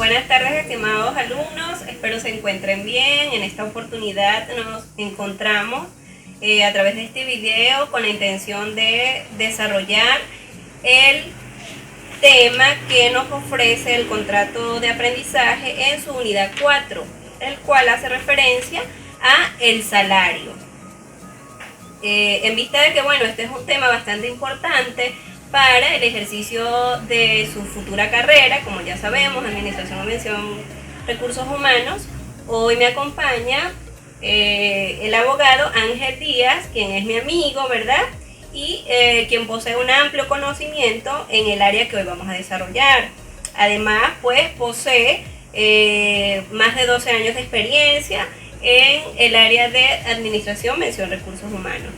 Buenas tardes, estimados alumnos, espero se encuentren bien. En esta oportunidad nos encontramos a través de este video con la intención de desarrollar el tema que nos ofrece el contrato de aprendizaje en su unidad 4, el cual hace referencia a el salario. En vista de que, bueno, este es un tema bastante importante para el ejercicio de su futura carrera, como ya sabemos, Administración o Mención Recursos Humanos, hoy me acompaña el abogado Ángel Díaz, quien es mi amigo, ¿verdad? Y quien posee un amplio conocimiento en el área que hoy vamos a desarrollar. Además, pues posee más de 12 años de experiencia en el área de Administración, Mención Recursos Humanos.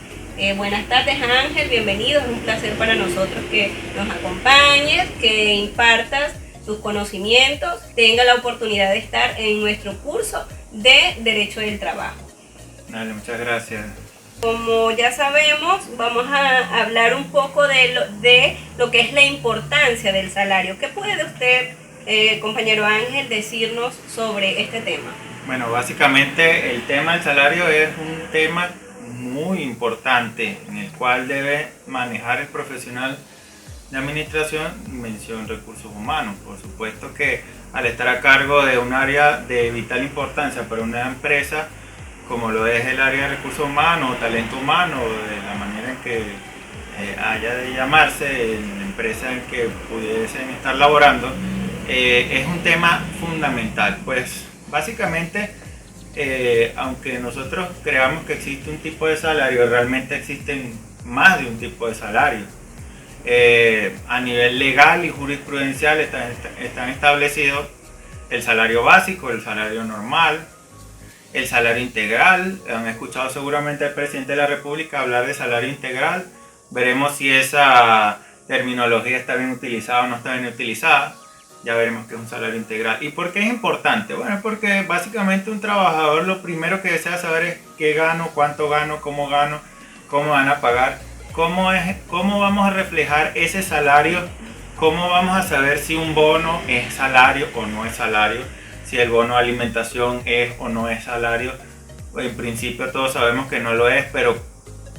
Buenas tardes, Ángel, bienvenido. Es un placer para nosotros que nos acompañes, que impartas tus conocimientos, tenga la oportunidad de estar en nuestro curso de Derecho del Trabajo. Dale, muchas gracias. Como ya sabemos, vamos a hablar un poco de lo que es la importancia del salario. ¿Qué puede usted, compañero Ángel, decirnos sobre este tema? Bueno, básicamente el tema del salario es un tema muy importante en el cual debe manejar el profesional de administración y mención recursos humanos. Por supuesto que al estar a cargo de un área de vital importancia para una empresa, como lo es el área de recursos humanos o talento humano, de la manera en que haya de llamarse la empresa en que pudiesen estar laborando, es un tema fundamental. Pues básicamente, aunque nosotros creamos que existe un tipo de salario, realmente existen más de un tipo de salario. A nivel legal y jurisprudencial están establecidos el salario básico, el salario normal, el salario integral. Han escuchado seguramente al presidente de la República hablar de salario integral. Veremos si esa terminología está bien utilizada o no está bien utilizada. Ya veremos qué es un salario integral. ¿Y por qué es importante? Bueno, porque básicamente un trabajador lo primero que desea saber es qué gano, cuánto gano, cómo van a pagar, cómo vamos a reflejar ese salario, cómo vamos a saber si un bono es salario o no es salario, si el bono de alimentación es o no es salario. En principio todos sabemos que no lo es, pero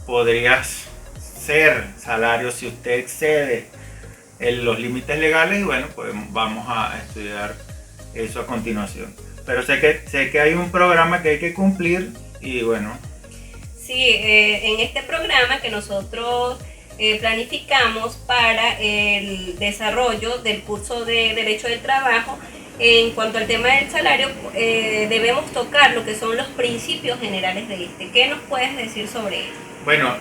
podría ser salario si usted excede los límites legales, y bueno, pues vamos a estudiar eso a continuación. Pero sé que hay un programa que hay que cumplir y bueno. Sí, en este programa que nosotros planificamos para el desarrollo del curso de Derecho del Trabajo, en cuanto al tema del salario, debemos tocar lo que son los principios generales de este. ¿Qué nos puedes decir sobre ello? Bueno,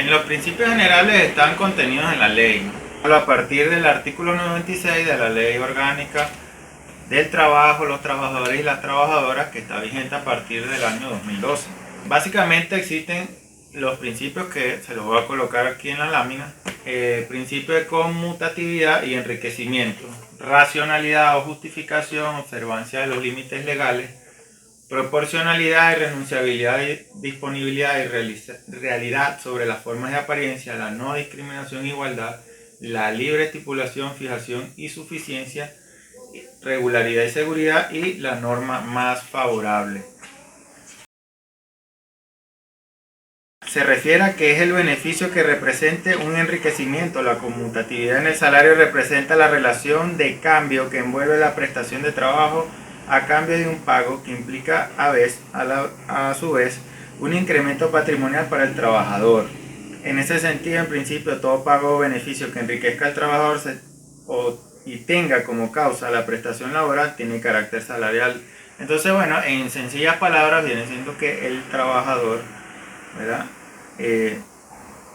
los principios generales están contenidos en la ley, ¿no? A partir del artículo 96 de la Ley Orgánica del Trabajo, los trabajadores y las trabajadoras, que está vigente a partir del año 2012. Básicamente existen los principios que se los voy a colocar aquí en la lámina. Principio de conmutatividad y enriquecimiento, racionalidad o justificación, observancia de los límites legales, proporcionalidad y renunciabilidad, disponibilidad y realidad sobre las formas de apariencia, la no discriminación e igualdad, la libre estipulación, fijación y suficiencia, regularidad y seguridad y la norma más favorable. Se refiere a que es el beneficio que represente un enriquecimiento. La conmutatividad en el salario representa la relación de cambio que envuelve la prestación de trabajo a cambio de un pago que implica a su vez un incremento patrimonial para el trabajador. En ese sentido, en principio, todo pago o beneficio que enriquezca al trabajador y tenga como causa la prestación laboral tiene carácter salarial. Entonces, bueno, en sencillas palabras viene siendo que el trabajador, ¿verdad?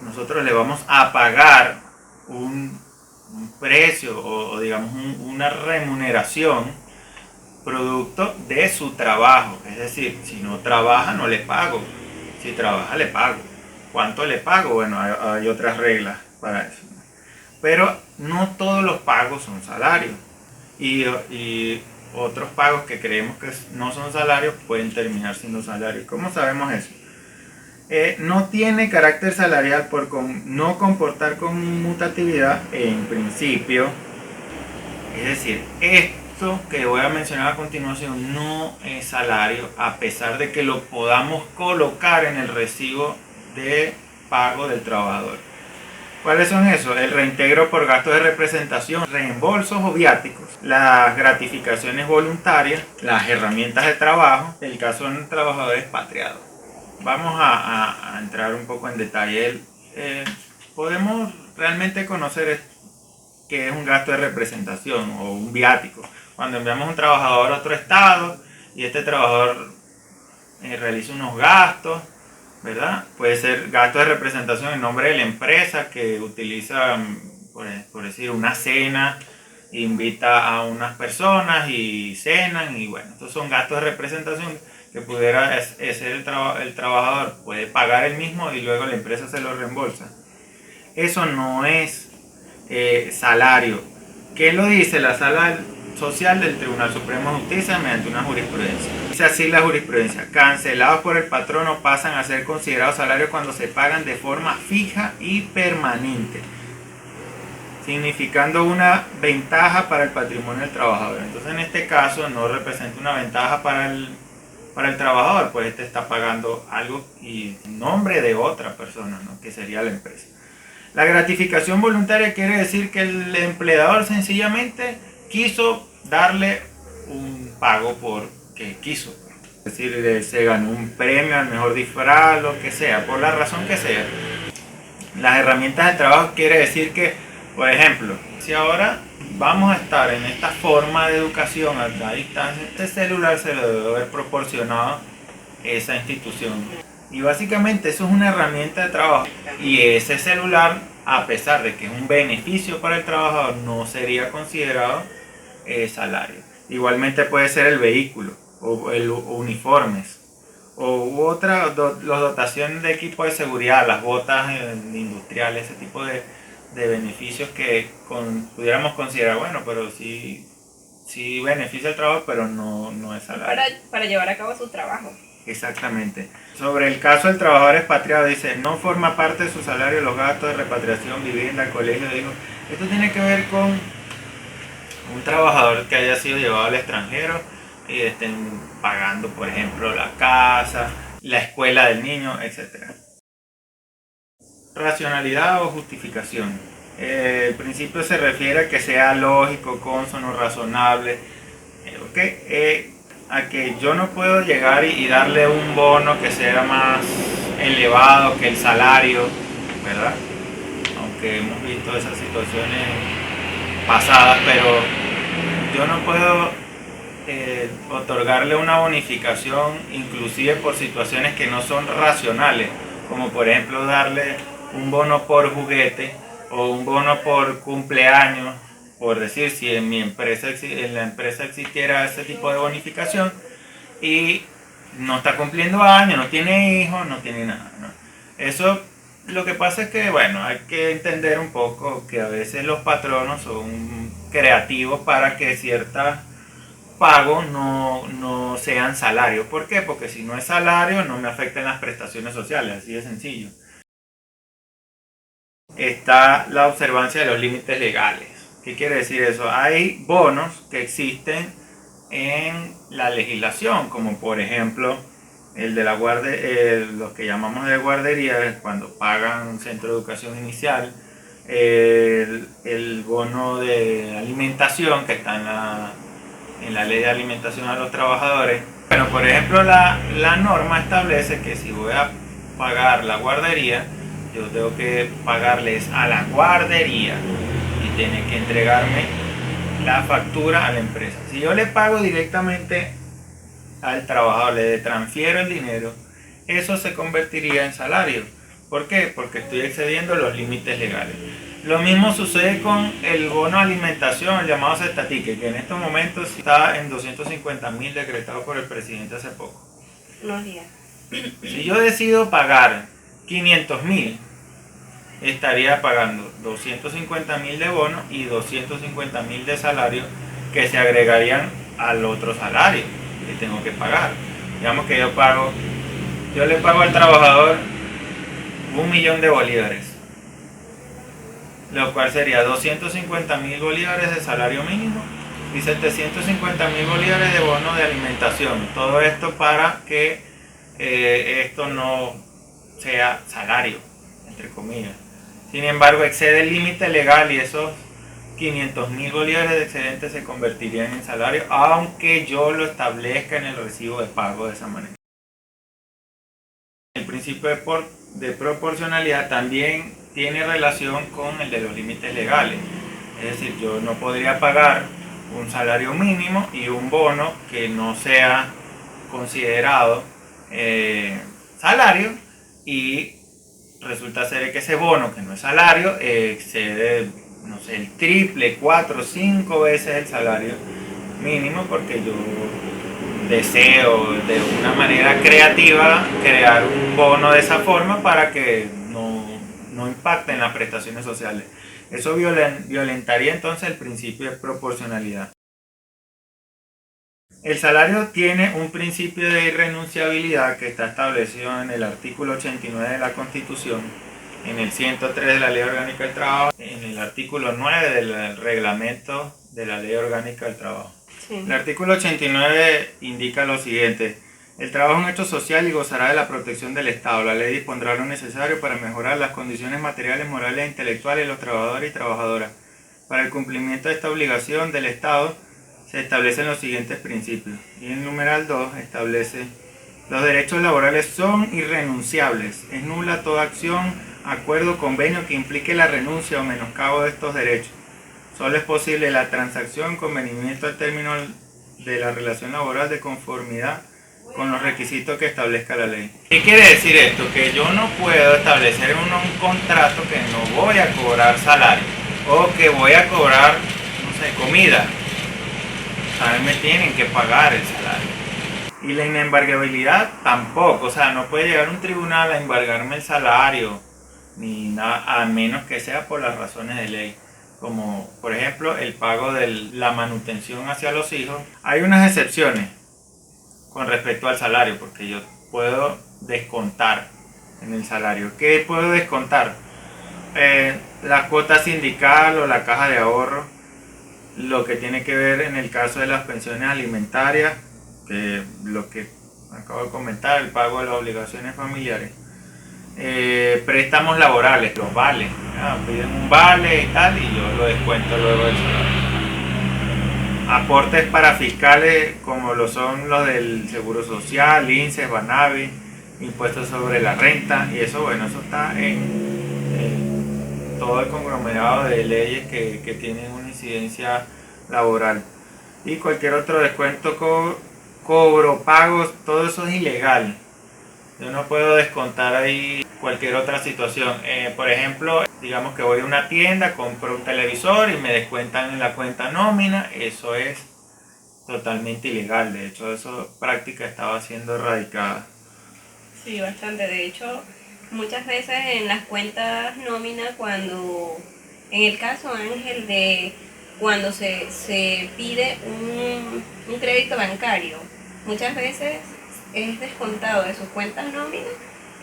Nosotros le vamos a pagar un precio o digamos una remuneración producto de su trabajo. Es decir, si no trabaja no le pago, si trabaja le pago. ¿Cuánto le pago? Bueno, hay otras reglas para eso. Pero no todos los pagos son salarios. Y otros pagos que creemos que no son salarios pueden terminar siendo salarios. ¿Cómo sabemos eso? No tiene carácter salarial por no comportar conmutatividad en principio. Es decir, esto que voy a mencionar a continuación no es salario, a pesar de que lo podamos colocar en el recibo de pago del trabajador. ¿Cuáles son esos? El reintegro por gastos de representación, reembolsos o viáticos, las gratificaciones voluntarias, las herramientas de trabajo, el caso de un trabajador expatriado. Vamos a entrar un poco en detalle. Podemos realmente conocer qué es un gasto de representación o un viático. Cuando enviamos un trabajador a otro estado y este trabajador realiza unos gastos, ¿verdad? Puede ser gasto de representación en nombre de la empresa que utiliza, por decir, una cena, invita a unas personas y cenan, y bueno, estos son gastos de representación que pudiera ser el trabajador puede pagar el mismo y luego la empresa se lo reembolsa. Eso no es salario. ¿Qué lo dice la Sala Social del Tribunal Supremo de Justicia mediante una jurisprudencia? Dice así la jurisprudencia: cancelados por el patrono pasan a ser considerados salarios cuando se pagan de forma fija y permanente, significando una ventaja para el patrimonio del trabajador. Entonces, en este caso no representa una ventaja para el trabajador, pues este está pagando algo y en nombre de otra persona, ¿no? Que sería la empresa. La gratificación voluntaria quiere decir que el empleador sencillamente quiso darle un pago porque quiso. Es decir, se ganó un premio al mejor disfraz, lo que sea, por la razón que sea. Las herramientas de trabajo quiere decir que, por ejemplo, si ahora vamos a estar en esta forma de educación a distancia, este celular se lo debe haber proporcionado esa institución. Y básicamente eso es una herramienta de trabajo. Y ese celular, a pesar de que es un beneficio para el trabajador, no sería considerado salario. Igualmente puede ser el vehículo o el uniformes o otra dotación de equipo de seguridad, las botas industriales, ese tipo de beneficios que pudiéramos considerar, bueno, pero sí beneficia el trabajo, pero no es salario. Para llevar a cabo su trabajo. Exactamente. Sobre el caso del trabajador expatriado, dice, no forma parte de su salario los gastos de repatriación, vivienda, colegio, digo. Esto tiene que ver con un trabajador que haya sido llevado al extranjero y estén pagando, por ejemplo, la casa, la escuela del niño, etc. Racionalidad o justificación. El principio se refiere a que sea lógico, consono, razonable, a que yo no puedo llegar y darle un bono que sea más elevado que el salario, ¿verdad? Aunque hemos visto esas situaciones pasadas, pero yo no puedo otorgarle una bonificación inclusive por situaciones que no son racionales, como por ejemplo darle un bono por juguete o un bono por cumpleaños. Por decir, si en la empresa existiera ese tipo de bonificación y no está cumpliendo años, no tiene hijos, no tiene nada, ¿no? Eso, lo que pasa es que, bueno, hay que entender un poco que a veces los patronos son creativos para que ciertos pagos no sean salarios. ¿Por qué? Porque si no es salario, no me afectan las prestaciones sociales, así de sencillo. Está la observancia de los límites legales. ¿Qué quiere decir eso? Hay bonos que existen en la legislación, como por ejemplo el de los que llamamos de guardería, cuando pagan centro de educación inicial, el bono de alimentación que está en la ley de alimentación a los trabajadores. Bueno, por ejemplo, la norma establece que si voy a pagar la guardería, yo tengo que pagarles a la guardería y tiene que entregarme la factura a la empresa. Si yo le pago directamente al trabajador, le transfiero el dinero, eso se convertiría en salario. ¿Por qué? Porque estoy excediendo los límites legales. Lo mismo sucede con el bono alimentación, el llamado cestatique, que en estos momentos está en 250.000 decretado por el presidente hace poco. Unos días. Si yo decido pagar 500.000, estaría pagando 250.000 de bono y 250.000 de salario que se agregarían al otro salario que tengo que pagar. Digamos que yo le pago al trabajador 1.000.000 de bolívares, lo cual sería 250.000 bolívares de salario mínimo y 750.000 bolívares de bono de alimentación. Todo esto para que esto no sea salario, entre comillas. Sin embargo, excede el límite legal y esos 500.000 bolívares de excedente se convertirían en salario, aunque yo lo establezca en el recibo de pago de esa manera. El principio de proporcionalidad también tiene relación con el de los límites legales. Es decir, yo no podría pagar un salario mínimo y un bono que no sea considerado salario, y resulta ser que ese bono que no es salario excede, no sé, el triple, 4, 5 veces el salario mínimo, porque yo deseo de una manera creativa crear un bono de esa forma para que no impacte en las prestaciones sociales. Eso violentaría entonces el principio de proporcionalidad. El salario tiene un principio de irrenunciabilidad que está establecido en el artículo 89 de la Constitución, en el 103 de la Ley Orgánica del Trabajo, en el artículo 9 del Reglamento de la Ley Orgánica del Trabajo. Sí. El artículo 89 indica lo siguiente: el trabajo es un hecho social y gozará de la protección del Estado. La ley dispondrá lo necesario para mejorar las condiciones materiales, morales e intelectuales de los trabajadores y trabajadoras. Para el cumplimiento de esta obligación del Estado se establecen los siguientes principios. Y el numeral 2 establece: los derechos laborales son irrenunciables. Es nula toda acción, acuerdo o convenio que implique la renuncia o menoscabo de estos derechos. Solo es posible la transacción, convenimiento al término de la relación laboral de conformidad con los requisitos que establezca la ley. ¿Qué quiere decir esto? Que yo no puedo establecer un contrato que no voy a cobrar salario o que voy a cobrar, no sé, comida. A mí me tienen que pagar el salario. Y la inembargabilidad tampoco, o sea, no puede llegar un tribunal a embargarme el salario, ni nada, a menos que sea por las razones de ley, como por ejemplo el pago de la manutención hacia los hijos. Hay unas excepciones con respecto al salario, porque yo puedo descontar en el salario. ¿Qué puedo descontar? La cuota sindical o la caja de ahorro, lo que tiene que ver en el caso de las pensiones alimentarias, que lo que acabo de comentar, el pago de las obligaciones familiares, préstamos laborales, los vales, piden un vale y tal, y yo lo descuento luego del salario. Aportes para fiscales como lo son los del Seguro Social, INSS, Banavi, impuestos sobre la renta, y eso, bueno, eso está en todo el conglomerado de leyes que tienen una incidencia laboral. Y cualquier otro descuento, cobro, pagos, todo eso es ilegal. Yo no puedo descontar ahí cualquier otra situación. Por ejemplo, digamos que voy a una tienda, compro un televisor y me descuentan en la cuenta nómina. Eso es totalmente ilegal. De hecho, esa práctica estaba siendo erradicada. Sí, bastante. De hecho, muchas veces en las cuentas nómina, cuando, en el caso, Ángel, de cuando se pide un crédito bancario, muchas veces es descontado de sus cuentas nóminas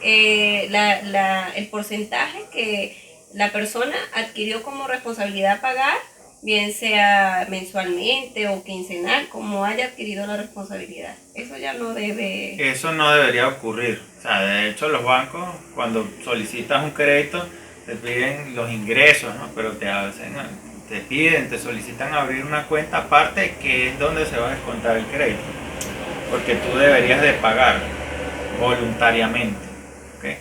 el porcentaje que la persona adquirió como responsabilidad pagar, bien sea mensualmente o quincenal, como haya adquirido la responsabilidad. Eso ya no debe... Eso no debería ocurrir. O sea, de hecho, los bancos, cuando solicitas un crédito, te piden los ingresos, ¿no? Pero te solicitan abrir una cuenta aparte, que es donde se va a descontar el crédito, porque tú deberías de pagar voluntariamente, ¿okay?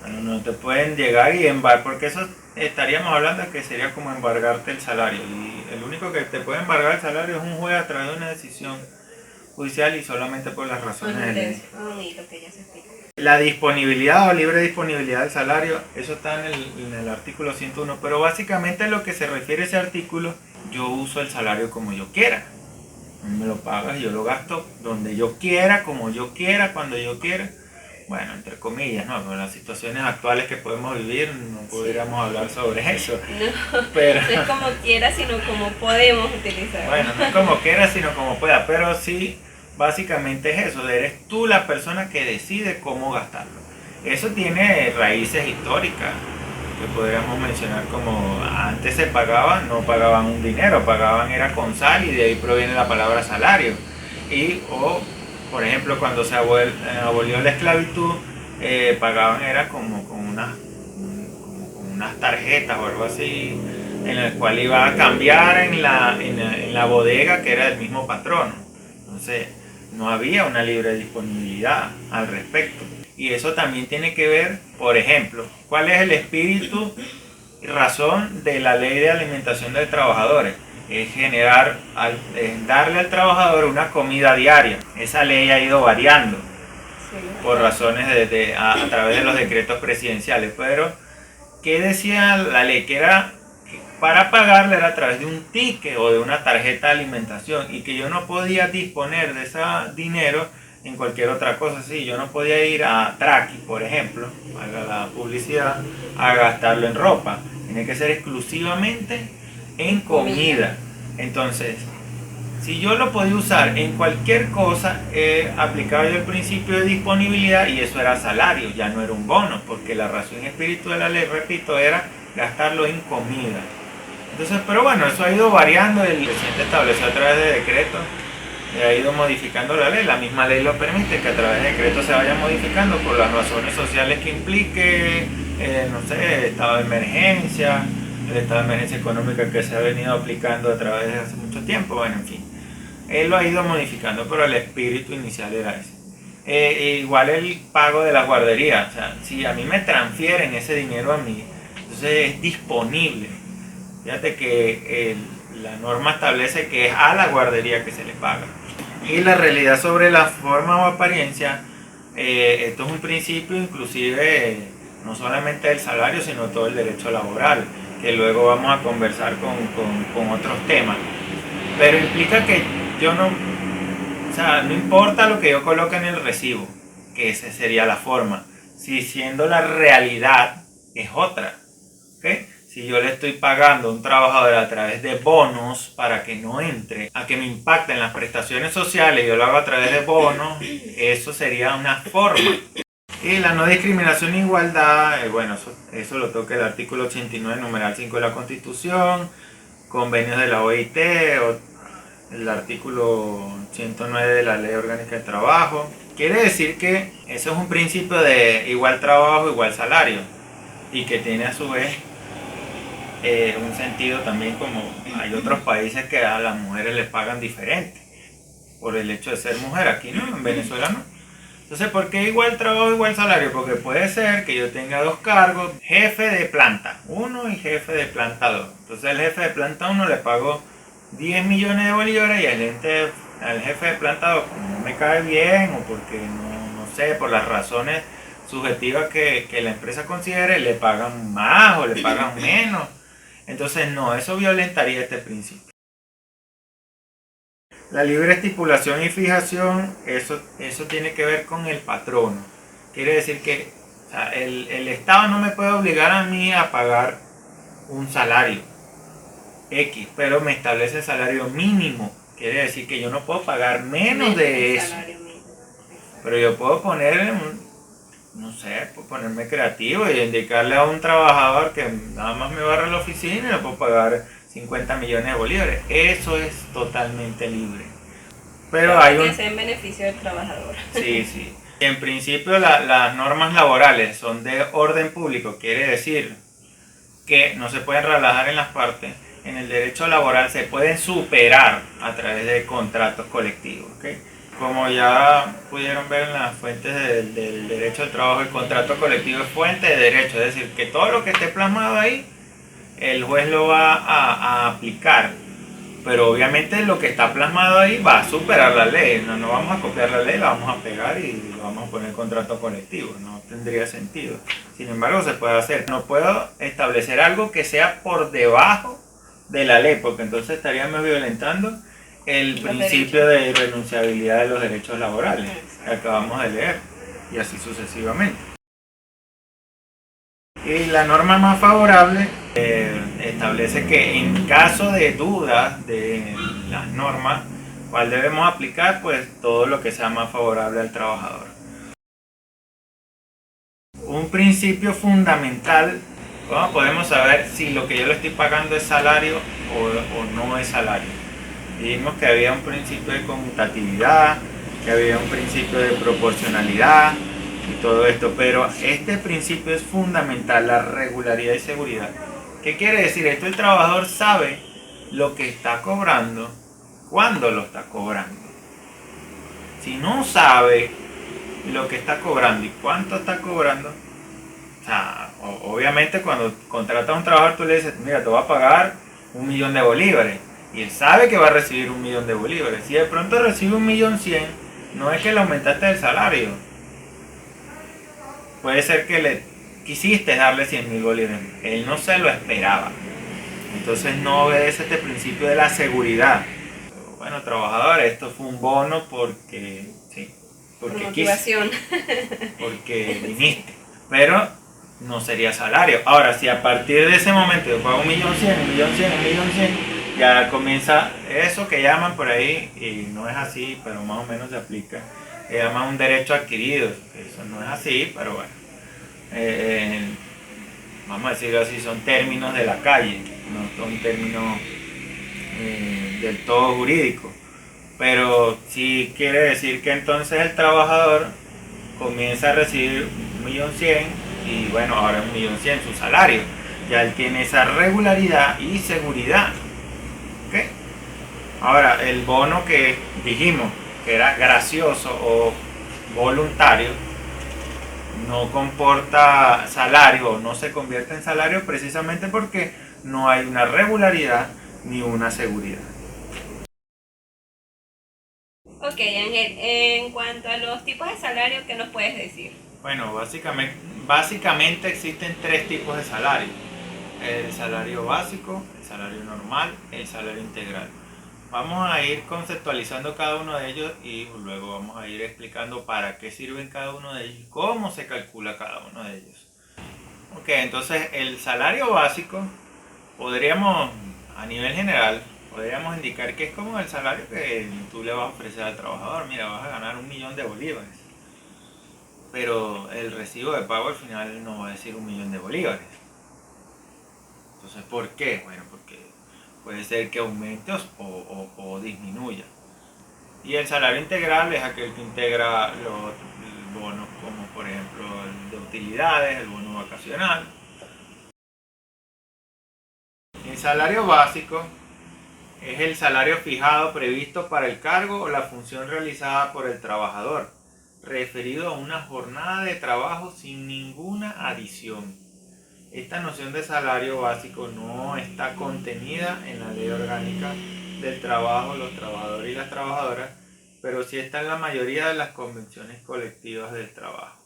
Bueno, no te pueden llegar y embargar, porque eso estaríamos hablando de que sería como embargarte el salario, y el único que te puede embargar el salario es un juez a través de una decisión judicial y solamente por las razones de ley. La disponibilidad o libre disponibilidad del salario, eso está en el artículo 101, pero básicamente lo que se refiere a ese artículo, yo uso el salario como yo quiera. Me lo pagas, yo lo gasto donde yo quiera, como yo quiera, cuando yo quiera. Bueno, entre comillas, ¿no? Con las situaciones actuales que podemos vivir, no pudiéramos hablar sobre eso. No, pero no es como quiera, sino como podemos utilizar. Bueno, no es como quiera, sino como pueda, pero sí, básicamente es eso, eres tú la persona que decide cómo gastarlo. Eso tiene raíces históricas. que podríamos mencionar como antes se pagaba, no pagaban un dinero, pagaban era con sal y de ahí proviene la palabra salario. Y o por ejemplo cuando se abolió la esclavitud, pagaban era como con unas tarjetas o algo así, en el cual iba a cambiar en la bodega que era del mismo patrono. Entonces no había una libre disponibilidad al respecto. Y eso también tiene que ver, por ejemplo, cuál es el espíritu y razón de la ley de alimentación de trabajadores. Es darle al trabajador una comida diaria. Esa ley ha ido variando por razones a través de los decretos presidenciales. Pero, ¿qué decía la ley? Que era para pagarle era a través de un ticket o de una tarjeta de alimentación y que yo no podía disponer de ese dinero en cualquier otra cosa. Sí, yo no podía ir a Traki, por ejemplo, haga la publicidad, a gastarlo en ropa. Tiene que ser exclusivamente en comida. Entonces, si yo lo podía usar en cualquier cosa, aplicaba yo el principio de disponibilidad y eso era salario, ya no era un bono, porque la razón y espíritu de la ley, repito, era gastarlo en comida. Entonces, pero bueno, eso ha ido variando, el presidente estableció a través de decretos, ha ido modificando la ley, la misma ley lo permite, que a través de decretos se vaya modificando por las razones sociales que implique, no sé, estado de emergencia, el estado de emergencia económica que se ha venido aplicando a través de hace mucho tiempo, bueno, en fin. Él lo ha ido modificando, pero el espíritu inicial era ese. Igual el pago de la guardería, o sea, si a mí me transfieren ese dinero a mí, entonces es disponible. Fíjate que la norma establece que es a la guardería que se le paga. Y la realidad sobre la forma o apariencia, esto es un principio inclusive no solamente del salario, sino todo el derecho laboral, que luego vamos a conversar con otros temas. Pero implica que yo no, o sea, no importa lo que yo coloque en el recibo, que esa sería la forma, si siendo la realidad es otra, ¿okay? Si yo le estoy pagando a un trabajador a través de bonos para que no entre, a que me impacten las prestaciones sociales, yo lo hago a través de bonos, eso sería una forma. Y la no discriminación e igualdad, bueno, eso lo toca el artículo 89, numeral 5 de la Constitución, convenios de la OIT, el artículo 109 de la Ley Orgánica de Trabajo. Quiere decir que eso es un principio de igual trabajo, igual salario, y que tiene a su vez un sentido también, como hay otros países que a las mujeres les pagan diferente por el hecho de ser mujer. Aquí no, en Venezuela no. Entonces, ¿por qué igual trabajo, igual salario? Porque puede ser que yo tenga dos cargos, jefe de planta 1 y jefe de planta 2. Entonces, el jefe de planta 1 le pago 10 millones de bolívares y al jefe de planta 2, como no me cae bien o porque no sé, por las razones subjetivas que la empresa considere, le pagan más o le pagan menos. Entonces, no, eso violentaría este principio. La libre estipulación y fijación, eso tiene que ver con el patrono. Quiere decir que, o sea, el Estado no me puede obligar a mí a pagar un salario X, pero me establece el salario mínimo. Quiere decir que yo no puedo pagar menos de eso. Pero yo puedo poner, no sé, puedo ponerme creativo y indicarle a un trabajador que nada más me barra la oficina y le puedo pagar 50 millones de bolívares. Eso es totalmente libre. Pero hay que sea en beneficio del trabajador. Sí, sí. En principio las normas laborales son de orden público, quiere decir que no se pueden relajar en las partes. En el derecho laboral se pueden superar a través de contratos colectivos, ¿okay? Como ya pudieron ver en las fuentes del derecho del trabajo, el contrato colectivo es fuente de derecho, es decir, que todo lo que esté plasmado ahí, el juez lo va a aplicar, pero obviamente lo que está plasmado ahí va a superar la ley. No vamos a copiar la ley, la vamos a pegar y lo vamos a poner contrato colectivo, no tendría sentido. Sin embargo, se puede hacer. No puedo establecer algo que sea por debajo de la ley, porque entonces estaríamos violentando el principio de irrenunciabilidad de los derechos laborales que acabamos de leer, y así sucesivamente. Y la norma más favorable establece que en caso de dudas de las normas, ¿cuál debemos aplicar? Pues todo lo que sea más favorable al trabajador. Un principio fundamental ¿Cómo podemos saber si lo que yo le estoy pagando es salario o no es salario? Dijimos que había un principio de conmutatividad, que había un principio de proporcionalidad y todo esto, pero este principio es fundamental, la regularidad y seguridad. ¿Qué quiere decir esto? El trabajador sabe lo que está cobrando, cuándo lo está cobrando. Si no sabe lo que está cobrando y cuánto está cobrando, o sea, obviamente cuando contratas a un trabajador tú le dices, mira, te voy a pagar 1.000.000 de bolívares. Y él sabe que va a recibir 1.000.000 de bolívares. Si de pronto recibe 1.100.000, no es que le aumentaste el salario. Puede ser que le quisiste darle 100.000 bolívares. Él no se lo esperaba. Entonces no obedece este principio de la seguridad. Bueno, trabajador, esto fue un bono porque sí, porque motivación. Porque viniste. Pero no sería salario. Ahora, si a partir de ese momento yo pago 1.100.000, 1.100.000, 1.100.000, ya comienza eso que llaman por ahí, y no es así, pero más o menos se aplica, se llama un derecho adquirido. Eso no es así, pero bueno, vamos a decirlo así, son términos de la calle, no son términos del todo jurídicos, pero sí quiere decir que entonces el trabajador comienza a recibir 1.100.000 y bueno, ahora 1.100.000 su salario, ya él tiene esa regularidad y seguridad. ¿Okay? Ahora, el bono que dijimos que era gracioso o voluntario no comporta salario o no se convierte en salario precisamente porque no hay una regularidad ni una seguridad. Ok, Ángel, en cuanto a los tipos de salario, ¿qué nos puedes decir? Bueno, básicamente existen tres tipos de salario: el salario básico, el salario normal, el salario integral. Vamos a ir conceptualizando cada uno de ellos y luego vamos a ir explicando para qué sirven cada uno de ellos y cómo se calcula cada uno de ellos. Ok, entonces el salario básico podríamos, a nivel general, podríamos indicar que es como el salario que tú le vas a ofrecer al trabajador. Mira, vas a ganar 1.000.000 de bolívares, pero el recibo de pago al final no va a decir 1.000.000 de bolívares. Entonces, ¿por qué? Bueno, porque puede ser que aumente o disminuya. Y el salario integral es aquel que integra los bonos, como por ejemplo el de utilidades, el bono vacacional. El salario básico es el salario fijado previsto para el cargo o la función realizada por el trabajador, referido a una jornada de trabajo sin ninguna adición. Esta noción de salario básico no está contenida en la Ley Orgánica del Trabajo, los trabajadores y las trabajadoras, pero sí está en la mayoría de las convenciones colectivas del trabajo.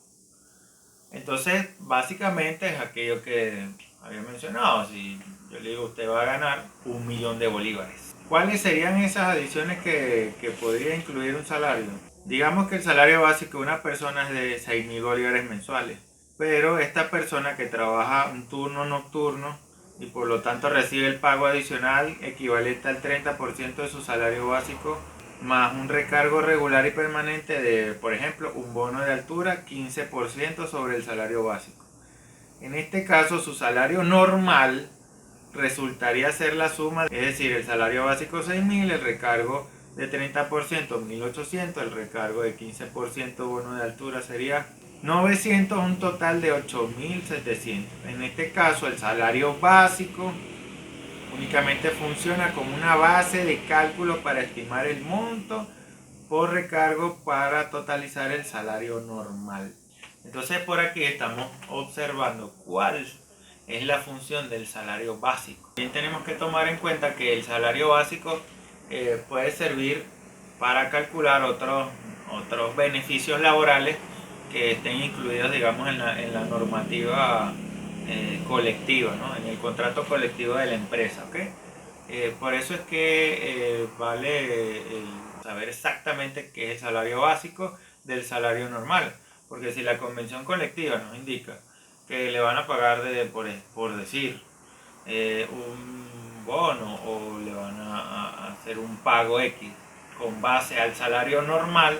Entonces, básicamente es aquello que había mencionado. Si yo le digo, usted va a ganar 1.000.000 de bolívares, ¿cuáles serían esas adiciones que podría incluir un salario? Digamos que el salario básico de una persona es de 6.000 bolívares mensuales, pero esta persona que trabaja un turno nocturno y por lo tanto recibe el pago adicional equivalente al 30% de su salario básico, más un recargo regular y permanente de, por ejemplo, un bono de altura 15% sobre el salario básico. En este caso, su salario normal resultaría ser la suma, es decir, el salario básico 6.000, el recargo de 30%, 1.800, el recargo de 15% bono de altura sería 900, un total de 8.700. En este caso, el salario básico únicamente funciona como una base de cálculo para estimar el monto por recargo para totalizar el salario normal. Entonces por aquí estamos observando cuál es la función del salario básico. También tenemos que tomar en cuenta que el salario básico puede servir para calcular otros beneficios laborales que estén incluidos, digamos, en la normativa colectiva, ¿no? En el contrato colectivo de la empresa, ¿ok? Por eso es que vale saber exactamente qué es el salario básico del salario normal, porque si la convención colectiva nos indica que le van a pagar por decir un bono o le van a hacer un pago X con base al salario normal,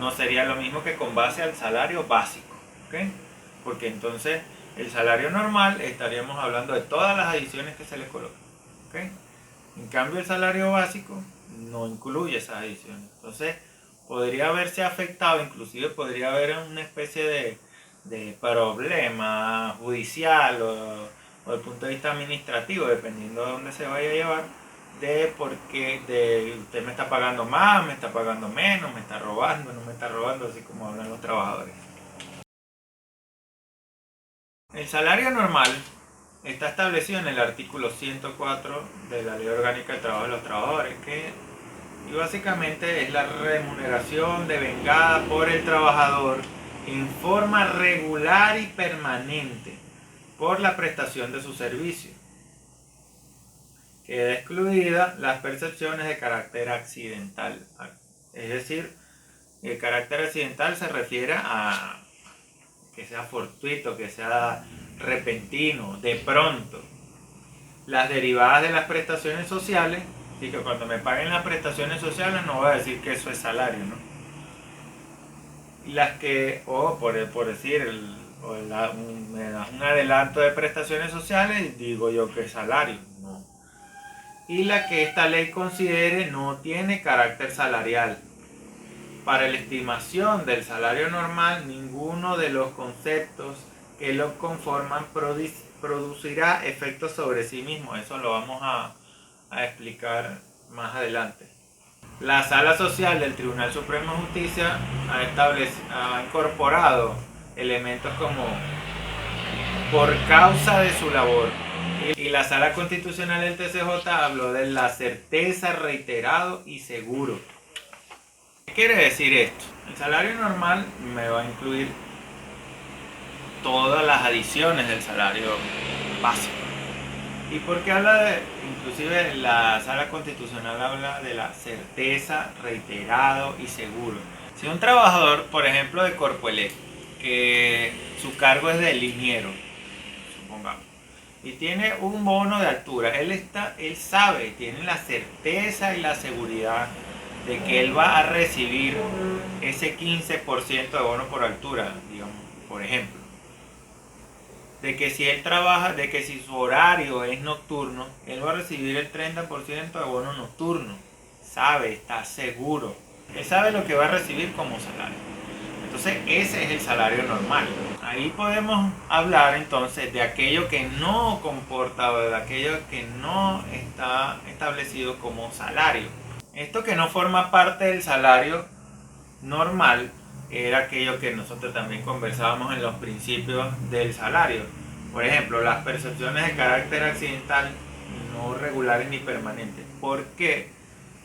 no sería lo mismo que con base al salario básico, ¿ok? Porque entonces El salario normal estaríamos hablando de todas las adiciones que se le colocan. ¿Okay? En cambio el salario básico no incluye esas adiciones. Entonces podría verse afectado, inclusive podría haber una especie de problema judicial o desde el punto de vista administrativo, dependiendo de dónde se vaya a llevar, de por qué usted me está pagando más, me está pagando menos, me está robando, no me está robando, así como hablan los trabajadores. El salario normal está establecido en el artículo 104 de la Ley Orgánica del Trabajo de los Trabajadores, y básicamente es la remuneración devengada por el trabajador en forma regular y permanente por la prestación de su servicio. Queda excluida las percepciones de carácter accidental. Es decir, el carácter accidental se refiere a que sea fortuito, que sea repentino, de pronto. Las derivadas de las prestaciones sociales, y que cuando me paguen las prestaciones sociales no voy a decir que eso es salario, ¿no? Y las que, por decir, me das un adelanto de prestaciones sociales, digo yo que es salario, no. Y la que esta ley considere no tiene carácter salarial. Para la estimación del salario normal, ninguno de los conceptos que lo conforman producirá efectos sobre sí mismo. Eso lo vamos a explicar más adelante. La Sala Social del Tribunal Supremo de Justicia ha incorporado elementos como por causa de su labor. Y la Sala Constitucional del TCJ habló de la certeza, reiterado y seguro. ¿Qué quiere decir esto? El salario normal me va a incluir todas las adiciones del salario básico. ¿Y por qué inclusive la Sala Constitucional habla de la certeza, reiterado y seguro? Si un trabajador, por ejemplo, de Corpoelec, que su cargo es de liniero, supongamos, y tiene un bono de altura, él sabe, tiene la certeza y la seguridad de que él va a recibir ese 15% de bono por altura, digamos, por ejemplo. De que si él trabaja, de que si su horario es nocturno, él va a recibir el 30% de bono nocturno. Sabe, está seguro. Él sabe lo que va a recibir como salario. Entonces ese es el salario normal. Ahí podemos hablar entonces de aquello que no comporta o de aquello que no está establecido como salario. Esto que no forma parte del salario normal era aquello que nosotros también conversábamos en los principios del salario. Por ejemplo, las percepciones de carácter accidental, no regulares ni permanentes. ¿Por qué?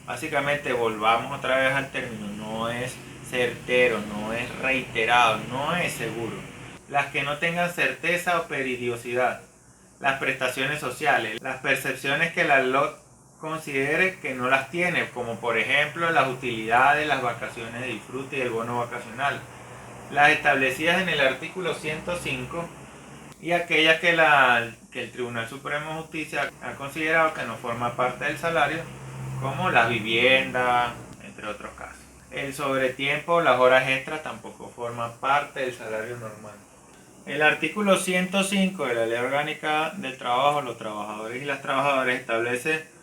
Básicamente volvamos otra vez al término, no es certero, no es reiterado, no es seguro. Las que no tengan certeza o periodicidad, las prestaciones sociales, las percepciones que la LOT considere que no las tiene, como por ejemplo las utilidades, las vacaciones de disfrute y el bono vacacional, las establecidas en el artículo 105 y aquellas que el Tribunal Supremo de Justicia ha considerado que no forma parte del salario, como la vivienda, entre otros casos. El sobretiempo, las horas extras tampoco forman parte del salario normal. El artículo 105 de la Ley Orgánica del Trabajo, los trabajadores y las trabajadoras establece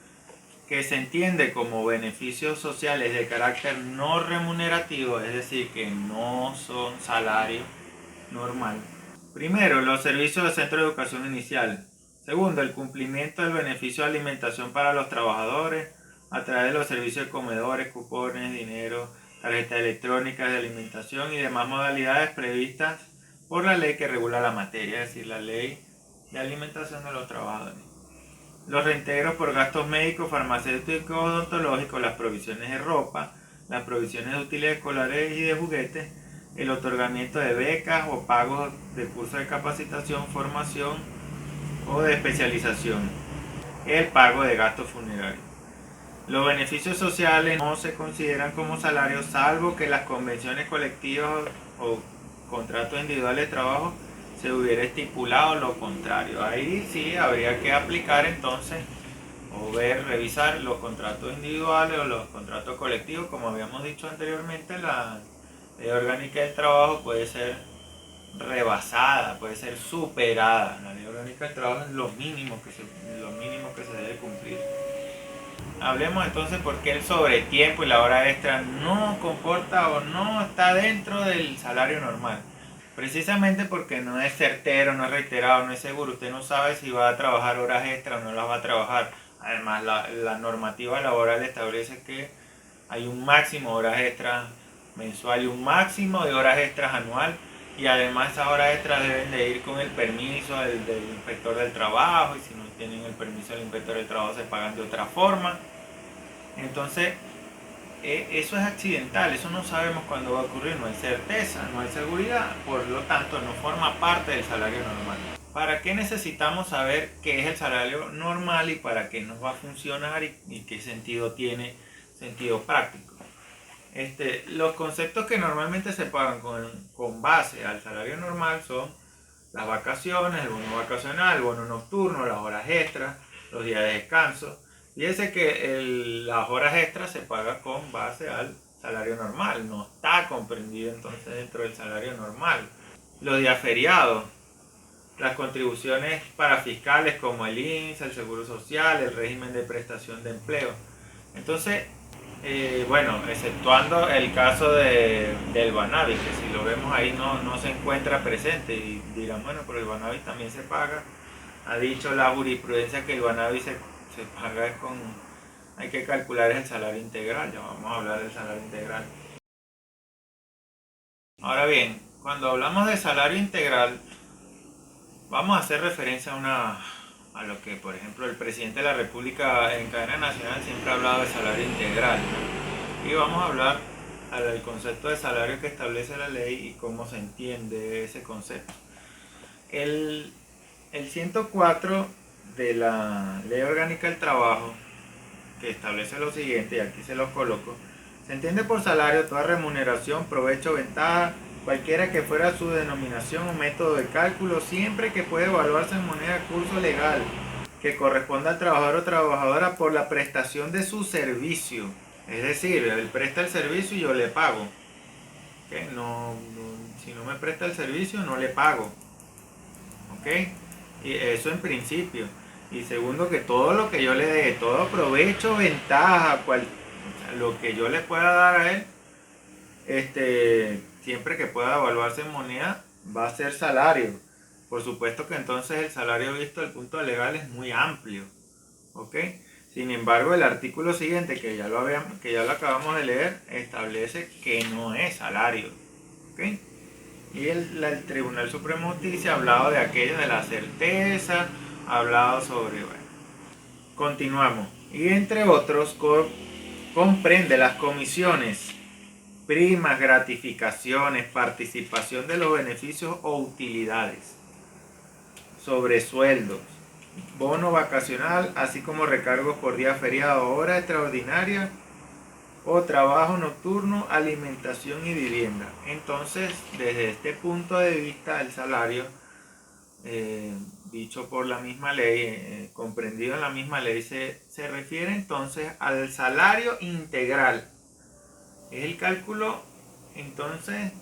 que se entiende como beneficios sociales de carácter no remunerativo, es decir, que no son salario normal. Primero, los servicios de centro de educación inicial. Segundo, el cumplimiento del beneficio de alimentación para los trabajadores a través de los servicios de comedores, cupones, dinero, tarjetas electrónicas de alimentación y demás modalidades previstas por la ley que regula la materia, es decir, la ley de alimentación de los trabajadores. Los reintegros por gastos médicos, farmacéuticos, odontológicos, las provisiones de ropa, las provisiones de útiles escolares y de juguetes, el otorgamiento de becas o pagos de cursos de capacitación, formación o de especialización, el pago de gastos funerarios. Los beneficios sociales no se consideran como salarios salvo que las convenciones colectivas o contratos individuales de trabajo se hubiera estipulado lo contrario. Ahí sí habría que aplicar entonces o revisar los contratos individuales o los contratos colectivos. Como habíamos dicho anteriormente, la Ley Orgánica del Trabajo puede ser rebasada, puede ser superada. La ley orgánica del trabajo es lo mínimo que se debe cumplir. Hablemos entonces por qué el sobretiempo y la hora extra no comporta o no está dentro del salario normal. Precisamente porque no es certero, no es reiterado, no es seguro. Usted no sabe si va a trabajar horas extra o no las va a trabajar. Además, la normativa laboral establece que hay un máximo de horas extras mensual y un máximo de horas extras anual. Y además esas horas extras deben de ir con el permiso del inspector del trabajo. Y si no tienen el permiso del inspector del trabajo se pagan de otra forma. Entonces, eso es accidental, eso no sabemos cuándo va a ocurrir, no hay certeza, no hay seguridad, por lo tanto no forma parte del salario normal. ¿Para qué necesitamos saber qué es el salario normal y para qué nos va a funcionar y qué sentido tiene, sentido práctico? Los conceptos que normalmente se pagan con base al salario normal son las vacaciones, el bono vacacional, el bono nocturno, las horas extras, los días de descanso. Fíjense que las horas extras se pagan con base al salario normal, no está comprendido entonces dentro del salario normal. Los días feriados, las contribuciones para fiscales como el INSS, el Seguro Social, el régimen de prestación de empleo. Entonces, bueno, exceptuando el caso del Banavi, que si lo vemos ahí no se encuentra presente y dirán, bueno, pero el Banavi también se paga. Ha dicho la jurisprudencia que el Banavi se paga hay que calcular el salario integral, ya vamos a hablar del salario integral. Ahora bien, cuando hablamos de salario integral, vamos a hacer referencia a lo que, por ejemplo, el presidente de la República en cadena nacional siempre ha hablado de salario integral, ¿no? Y vamos a hablar del concepto de salario que establece la ley y cómo se entiende ese concepto. El 104 de la Ley Orgánica del Trabajo, que establece lo siguiente, y aquí se los coloco: se entiende por salario toda remuneración, provecho o ventaja, cualquiera que fuera su denominación o método de cálculo, siempre que pueda evaluarse en moneda de curso legal, que corresponda al trabajador o trabajadora por la prestación de su servicio. Es decir, él presta el servicio y yo le pago. ¿Okay? Si no me presta el servicio, no le pago. ¿Ok? Y eso en principio. Y segundo, que todo lo que yo le dé, todo provecho, ventaja, lo que yo le pueda dar a él, siempre que pueda evaluarse en moneda, va a ser salario. Por supuesto que entonces el salario visto desde el punto legal es muy amplio. ¿Ok? Sin embargo, el artículo siguiente, que ya lo acabamos de leer, establece que no es salario. ¿Ok? Y el Tribunal Supremo de Justicia ha hablado de aquello de la certeza, ha hablado sobre... Bueno, continuamos. Y entre otros, comprende las comisiones, primas, gratificaciones, participación de los beneficios o utilidades, sobresueldos, bono vacacional, así como recargos por día feriado, hora extraordinaria o trabajo nocturno, alimentación y vivienda. Entonces, desde este punto de vista, el salario, dicho por la misma ley, comprendido en la misma ley, se refiere entonces al salario integral. Es el cálculo entonces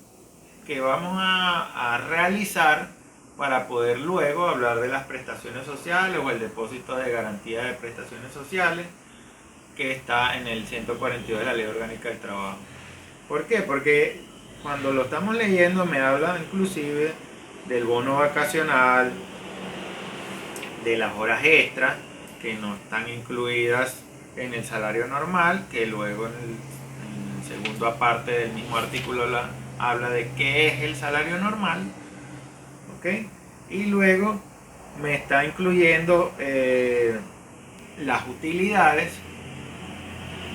que vamos a realizar para poder luego hablar de las prestaciones sociales o el depósito de garantía de prestaciones sociales, que está en el 142 de la Ley Orgánica del Trabajo. ¿Por qué? Porque cuando lo estamos leyendo me habla inclusive del bono vacacional, de las horas extras que no están incluidas en el salario normal, que luego en el segundo aparte del mismo artículo habla de qué es el salario normal. ¿Ok? Y luego me está incluyendo las utilidades,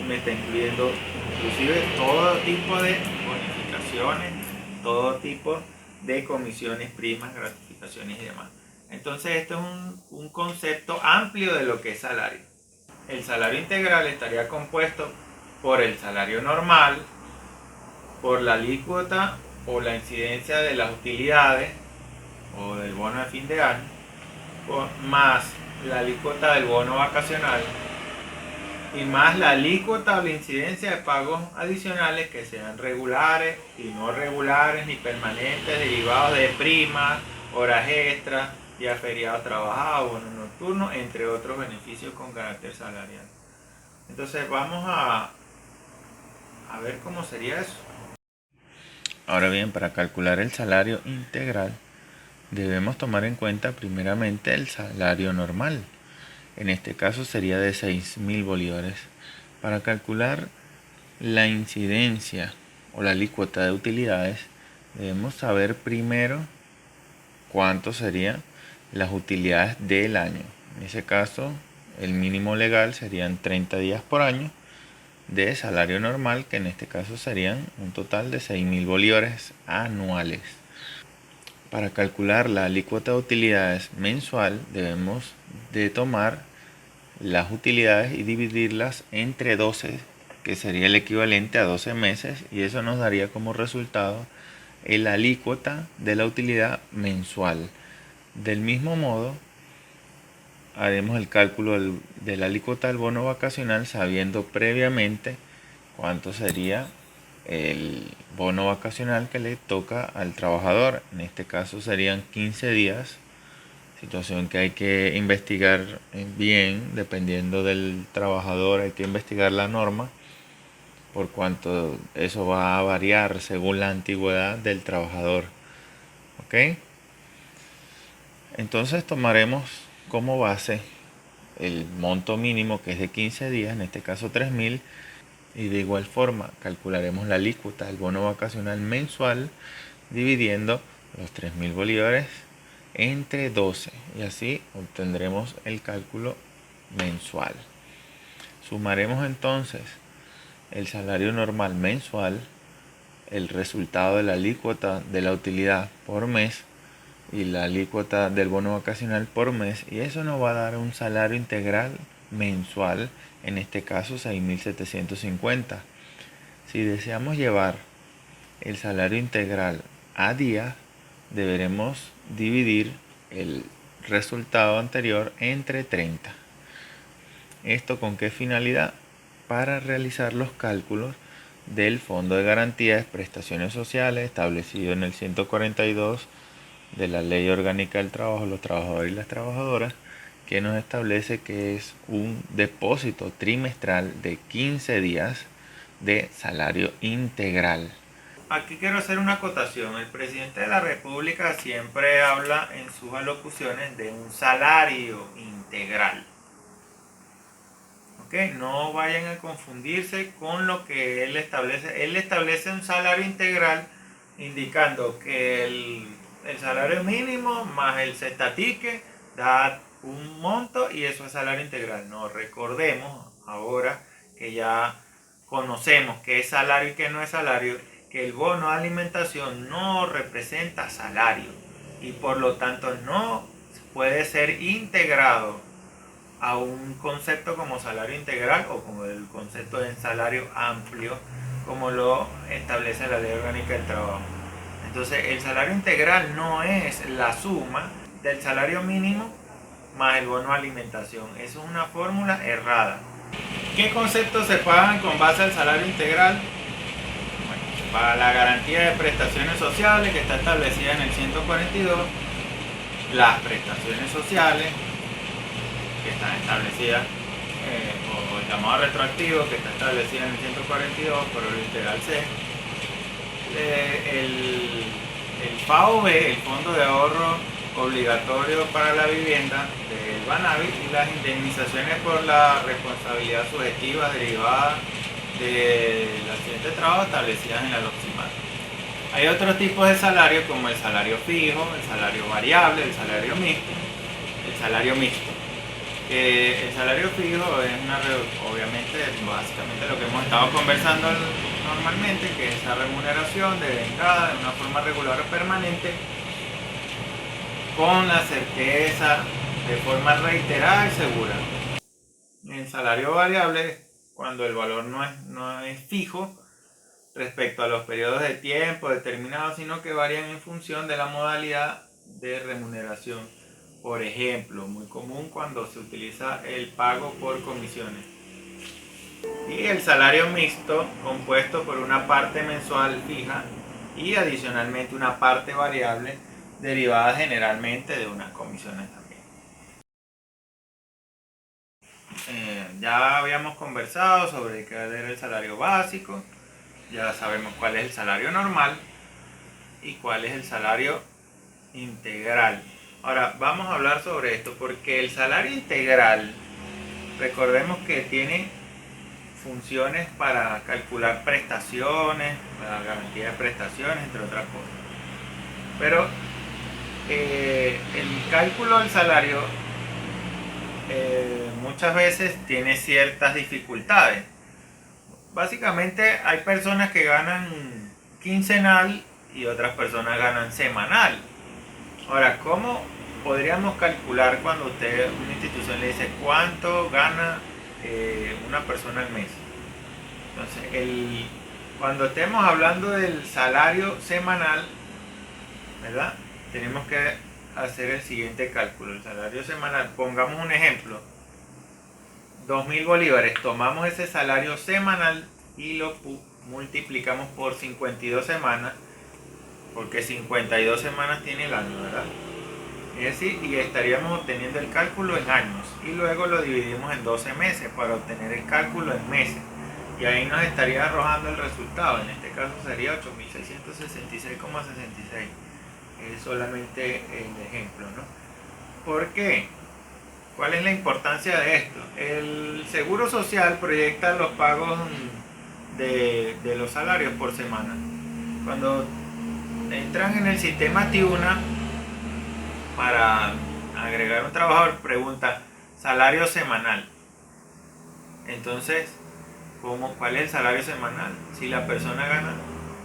me está incluyendo inclusive todo tipo de bonificaciones, todo tipo de comisiones, primas, gratificaciones y demás. Entonces esto es un concepto amplio de lo que es salario. El salario integral estaría compuesto por el salario normal, por la alícuota o la incidencia de las utilidades o del bono de fin de año, más la alícuota del bono vacacional, y más la alícuota o la incidencia de pagos adicionales que sean regulares y no regulares ni permanentes, derivados de primas, horas extras, días feriados trabajados, bonos nocturnos, entre otros beneficios con carácter salarial. Entonces vamos a ver cómo sería eso. Ahora bien, para calcular el salario integral debemos tomar en cuenta primeramente el salario normal. En este caso sería de 6.000 bolívares. Para calcular la incidencia o la alícuota de utilidades debemos saber primero cuánto serían las utilidades del año. En ese caso el mínimo legal serían 30 días por año de salario normal, que en este caso serían un total de 6.000 bolívares anuales. Para calcular la alícuota de utilidades mensual debemos de tomar las utilidades y dividirlas entre 12, que sería el equivalente a 12 meses, y eso nos daría como resultado el alícuota de la utilidad mensual. Del mismo modo, haremos el cálculo de la alícuota del bono vacacional sabiendo previamente cuánto sería el bono vacacional que le toca al trabajador. En este caso serían 15 días, situación que hay que investigar bien, dependiendo del trabajador, hay que investigar la norma, por cuanto eso va a variar según la antigüedad del trabajador. ¿Ok? Entonces tomaremos como base el monto mínimo, que es de 15 días, en este caso 3.000, y de igual forma calcularemos la alícuota del bono vacacional mensual dividiendo los 3.000 bolívares entre 12, y así obtendremos el cálculo mensual. Sumaremos entonces el salario normal mensual, el resultado de la alícuota de la utilidad por mes y la alícuota del bono vacacional por mes, y eso nos va a dar un salario integral mensual, en este caso 6.750. Si deseamos llevar el salario integral a días, deberemos dividir el resultado anterior entre 30. ¿Esto con qué finalidad? Para realizar los cálculos del Fondo de Garantía de Prestaciones Sociales establecido en el 142 de la Ley Orgánica del Trabajo, los trabajadores y las trabajadoras, que nos establece que es un depósito trimestral de 15 días de salario integral. Aquí quiero hacer una acotación. El presidente de la República siempre habla en sus alocuciones de un salario integral. ¿Ok? No vayan a confundirse con lo que él establece. Él establece un salario integral indicando que el salario mínimo más el cestatique da un monto y eso es salario integral. No, recordemos ahora que ya conocemos qué es salario y qué no es salario, que el bono de alimentación no representa salario y por lo tanto no puede ser integrado a un concepto como salario integral o como el concepto de salario amplio, como lo establece la Ley Orgánica del Trabajo. Entonces el salario integral no es la suma del salario mínimo más el bono de alimentación. Eso es una fórmula errada. ¿Qué conceptos se pagan con base al salario integral? Bueno, para la garantía de prestaciones sociales, que está establecida en el 142, las prestaciones sociales que están establecidas, o el llamado retroactivo, que está establecido en el 142 por el integral C, el FAOB, el Fondo de Ahorro Obligatorio para la Vivienda del Banavi, y las indemnizaciones por la responsabilidad subjetiva derivada del accidente de trabajo establecidas en la LOCSIMAT. Hay otros tipos de salarios como el salario fijo, el salario variable, el salario mixto. El salario mixto. El salario fijo es obviamente, básicamente lo que hemos estado conversando normalmente, que es esa remuneración de entrada de una forma regular o permanente, con la certeza, de forma reiterada y segura. El salario variable, cuando el valor no es fijo respecto a los periodos de tiempo determinados, sino que varían en función de la modalidad de remuneración. Por ejemplo, muy común cuando se utiliza el pago por comisiones. Y el salario mixto, compuesto por una parte mensual fija y adicionalmente una parte variable, derivada generalmente de unas comisiones también. Ya habíamos conversado sobre qué era el salario básico, ya sabemos cuál es el salario normal y cuál es el salario integral. Ahora vamos a hablar sobre esto porque el salario integral, recordemos que tiene funciones para calcular prestaciones, la garantía de prestaciones, entre otras cosas. Pero el cálculo del salario muchas veces tiene ciertas dificultades. Básicamente hay personas que ganan quincenal y otras personas ganan semanal. Ahora, ¿cómo podríamos calcular cuando una institución le dice cuánto gana una persona al mes? Entonces, cuando estemos hablando del salario semanal, ¿verdad? Tenemos que hacer el siguiente cálculo. El salario semanal, pongamos un ejemplo, 2.000 bolívares. Tomamos ese salario semanal y lo multiplicamos por 52 semanas, porque 52 semanas tiene el año, ¿verdad? Es decir, y estaríamos obteniendo el cálculo en años. Y luego lo dividimos en 12 meses para obtener el cálculo en meses. Y ahí nos estaría arrojando el resultado. En este caso sería 8.666,66. Es solamente el ejemplo, ¿no? ¿Por qué? ¿Cuál es la importancia de esto? El Seguro Social proyecta los pagos de los salarios por semana. Cuando entran en el sistema Tiuna para agregar un trabajador, pregunta salario semanal. Entonces, ¿cuál es el salario semanal? Si la persona gana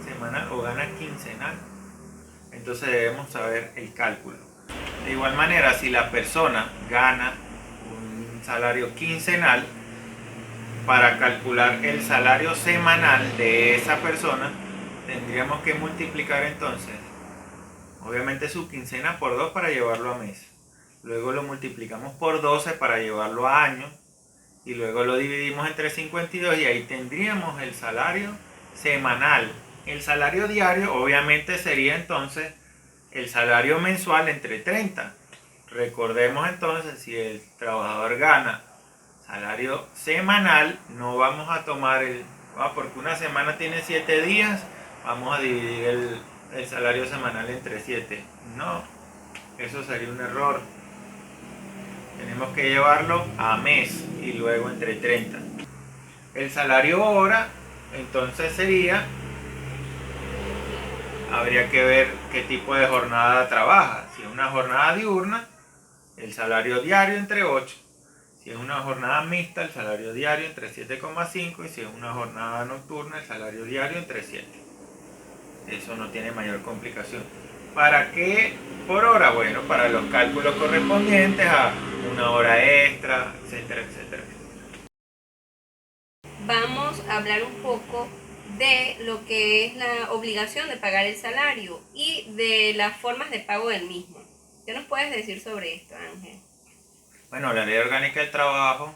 semanal o gana quincenal, entonces debemos saber el cálculo. De igual manera, si la persona gana un salario quincenal, para calcular el salario semanal de esa persona, tendríamos que multiplicar entonces, obviamente, su quincena por 2 para llevarlo a mes. Luego lo multiplicamos por 12 para llevarlo a año. Y luego lo dividimos entre 52 y ahí tendríamos el salario semanal. El salario diario obviamente sería entonces el salario mensual entre 30. Recordemos entonces, si el trabajador gana salario semanal, no vamos a tomar porque una semana tiene 7 días, vamos a dividir el salario semanal entre 7. No, eso sería un error. Tenemos que llevarlo a mes y luego entre 30. El salario hora, entonces habría que ver qué tipo de jornada trabaja. Si es una jornada diurna, el salario diario entre 8. Si es una jornada mixta, el salario diario entre 7,5. Y si es una jornada nocturna, el salario diario entre 7. Eso no tiene mayor complicación. ¿Para qué por hora? Bueno, para los cálculos correspondientes a una hora extra, etcétera, etcétera. Vamos a hablar un poco de lo que es la obligación de pagar el salario y de las formas de pago del mismo. ¿Qué nos puedes decir sobre esto, Ángel? Bueno, la Ley Orgánica del Trabajo,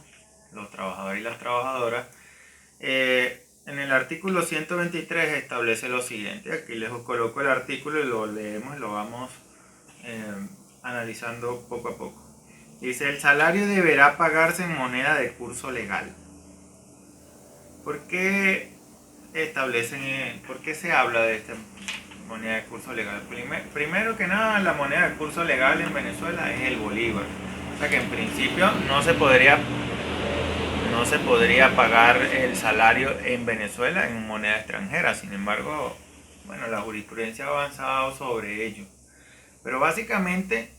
los trabajadores y las trabajadoras, en el artículo 123 establece lo siguiente. Aquí les coloco el artículo y lo leemos y lo vamos analizando poco a poco. Dice: el salario deberá pagarse en moneda de curso legal. ¿Por qué se habla de esta moneda de curso legal? Primero que nada, la moneda de curso legal en Venezuela es el bolívar. O sea que en principio no se podría pagar el salario en Venezuela en moneda extranjera. Sin embargo, bueno, la jurisprudencia ha avanzado sobre ello. Pero básicamente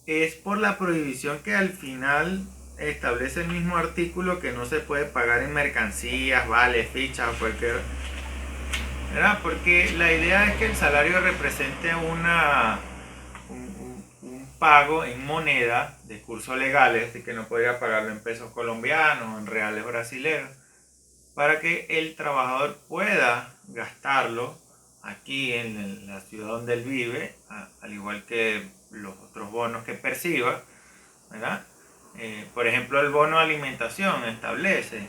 es por la prohibición que al final establece el mismo artículo, que no se puede pagar en mercancías, vales, fichas o cualquier, ¿verdad? Porque la idea es que el salario represente un pago en moneda de curso legal, es decir, que no podría pagarlo en pesos colombianos, en reales brasileños, para que el trabajador pueda gastarlo aquí en la ciudad donde él vive, al igual que los otros bonos que perciba, ¿verdad? Por ejemplo, el bono de alimentación establece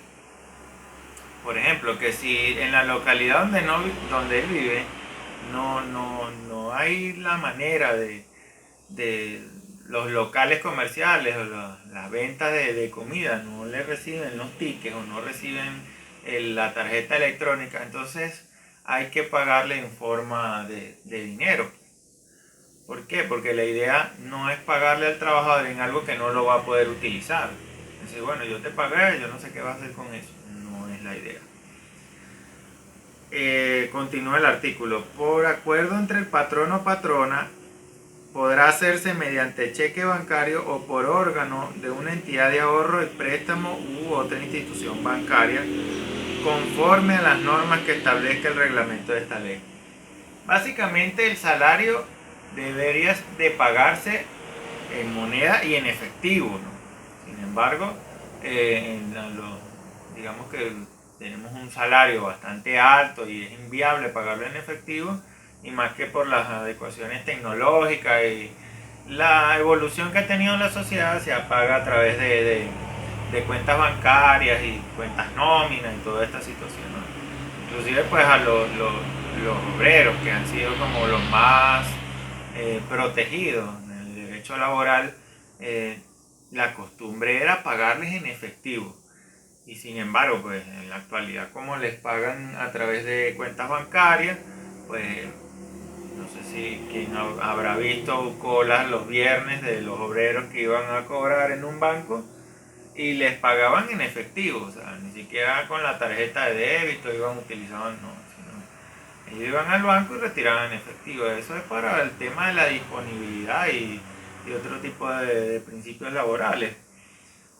Por ejemplo, que si en la localidad donde él vive no hay la manera de los locales comerciales o las ventas de comida, no le reciben los tickets o no reciben la tarjeta electrónica, entonces hay que pagarle en forma de dinero. ¿Por qué? Porque la idea no es pagarle al trabajador en algo que no lo va a poder utilizar. Decir, bueno, yo te pagué, yo no sé qué vas a hacer con eso. No es la idea. Continúa el artículo. Por acuerdo entre el patrón o patrona, podrá hacerse mediante cheque bancario o por órgano de una entidad de ahorro y préstamo u otra institución bancaria, conforme a las normas que establezca el reglamento de esta ley. Básicamente el salario debería de pagarse en moneda y en efectivo, ¿no? Sin embargo, digamos que tenemos un salario bastante alto y es inviable pagarlo en efectivo, y más que por las adecuaciones tecnológicas y la evolución que ha tenido la sociedad, se paga a través de cuentas bancarias y cuentas nóminas y toda esta situación, ¿no? Inclusive pues a los obreros, que han sido como los más protegidos en el derecho laboral, la costumbre era pagarles en efectivo. Y sin embargo, pues en la actualidad, como les pagan a través de cuentas bancarias, pues no sé si quien habrá visto colas los viernes de los obreros que iban a cobrar en un banco y les pagaban en efectivo, o sea, ni siquiera con la tarjeta de débito utilizaban, no, sino ellos iban al banco y retiraban en efectivo. Eso es para el tema de la disponibilidad y otro tipo de principios laborales.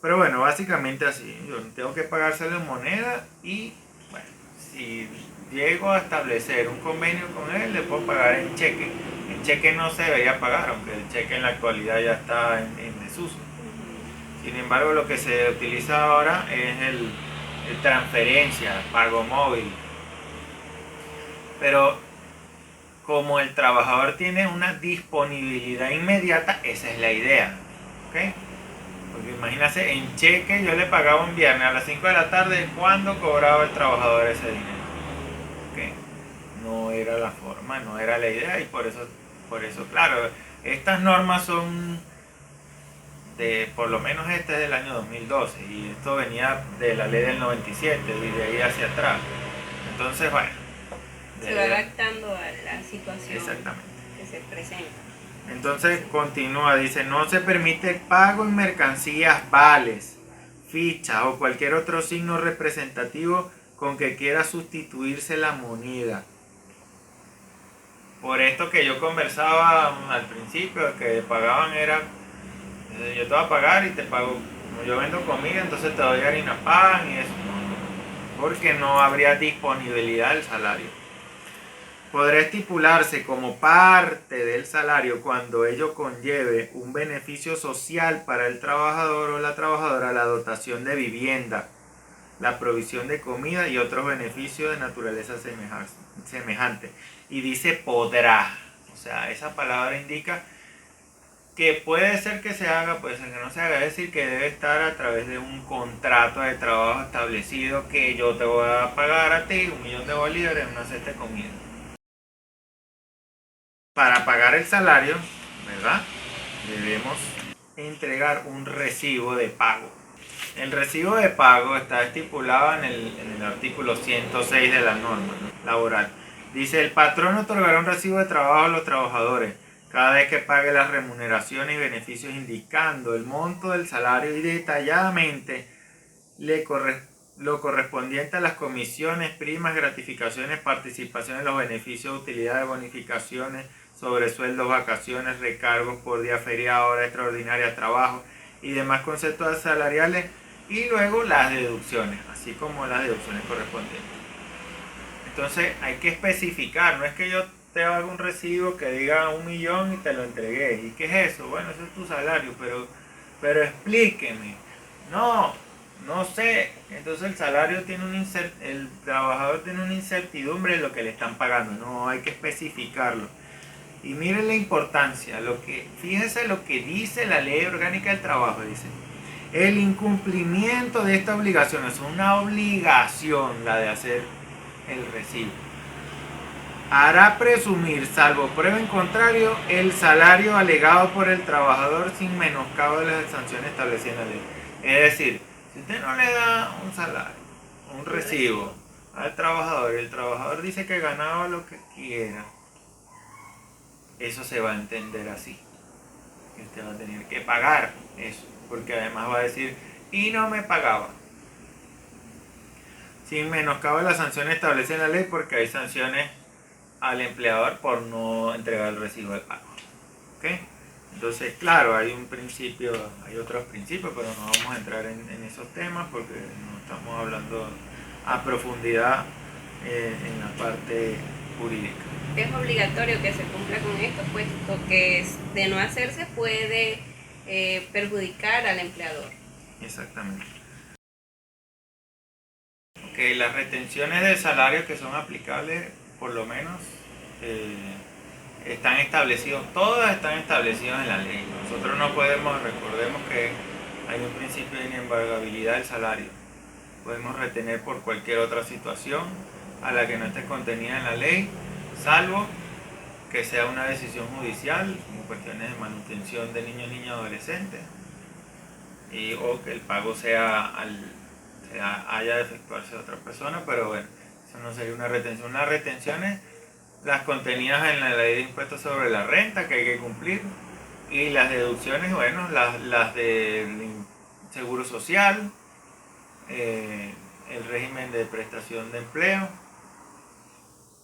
Pero bueno, básicamente así, yo tengo que pagárselo en moneda y bueno, si llego a establecer un convenio con él, le puedo pagar en cheque. En cheque no se debería pagar, aunque el cheque en la actualidad ya está en desuso. Sin embargo, lo que se utiliza ahora es el transferencia, pago móvil. Pero como el trabajador tiene una disponibilidad inmediata, esa es la idea, ¿ok? Porque imagínate, en cheque yo le pagaba un viernes a las 5 de la tarde, ¿cuándo cobraba el trabajador ese dinero? ¿Okay? No era la forma, no era la idea, y por eso claro, estas normas son por lo menos este es del año 2012 y esto venía de la ley del 97 y de ahí hacia atrás. Entonces, bueno. Se va adaptando a la situación exactamente que se presenta. Entonces continúa, dice, no se permite el pago en mercancías, vales, fichas o cualquier otro signo representativo con que quiera sustituirse la moneda. Por esto que yo conversaba al principio, que pagaban era, yo te voy a pagar y te pago, como yo vendo comida, entonces te doy harina pan y eso, porque no habría disponibilidad del salario. Podrá estipularse como parte del salario cuando ello conlleve un beneficio social para el trabajador o la trabajadora, la dotación de vivienda, la provisión de comida y otros beneficios de naturaleza semejante. Y dice podrá, o sea, esa palabra indica que puede ser que se haga, puede ser que no se haga, es decir, que debe estar a través de un contrato de trabajo establecido, que yo te voy a pagar a ti 1.000.000 de bolívares en una cesta de comida. Para pagar el salario, ¿verdad? Debemos entregar un recibo de pago. El recibo de pago está estipulado en el artículo 106 de la norma, ¿no?, laboral. Dice, el patrón otorgará un recibo de trabajo a los trabajadores cada vez que pague las remuneraciones y beneficios, indicando el monto del salario y detalladamente lo correspondiente a las comisiones, primas, gratificaciones, participaciones, los beneficios, utilidades, bonificaciones, sobresueldos, vacaciones, recargos por día feriado, hora extraordinaria, trabajo y demás conceptos salariales, y luego las deducciones, así como las deducciones correspondientes. Entonces hay que especificar, no es que yo te haga un recibo que diga 1.000.000 y te lo entregué. ¿Y qué es eso? Bueno, eso es tu salario, pero explíqueme. No sé. Entonces el salario tiene el trabajador tiene una incertidumbre de lo que le están pagando. No, hay que especificarlo. Y miren la importancia, fíjense lo que dice la Ley Orgánica del Trabajo, dice: El incumplimiento de esta obligación es una obligación la de hacer el recibo. Hará presumir, salvo prueba en contrario, el salario alegado por el trabajador sin menoscabo de las sanciones establecidas en la ley. Es decir, si usted no le da un salario, un recibo al trabajador, y el trabajador dice que ganaba lo que quiera, eso se va a entender así. Que usted va a tener que pagar eso, porque además va a decir, y no me pagaba. Sin menoscabo de las sanciones establecidas en la ley, porque hay sanciones al empleador por no entregar el recibo de pago. ¿Okay? Entonces, claro, hay un principio, hay otros principios, pero no vamos a entrar en esos temas porque no estamos hablando a profundidad en la parte jurídica. Es obligatorio que se cumpla con esto, puesto que de no hacerse puede perjudicar al empleador. Exactamente. Okay, las retenciones de salario que son aplicables, por lo menos, están establecidos, todas están establecidas en la ley. Nosotros no podemos, recordemos que hay un principio de inembargabilidad del salario. Podemos retener por cualquier otra situación a la que no esté contenida en la ley, salvo que sea una decisión judicial, como cuestiones de manutención de niños, niñas, adolescentes, o que el pago haya de efectuarse a otra persona, pero bueno, eso no sería una retención. Las retenciones, las contenidas en la ley de impuestos sobre la renta que hay que cumplir, y las deducciones, bueno, las del seguro social, el régimen de prestación de empleo,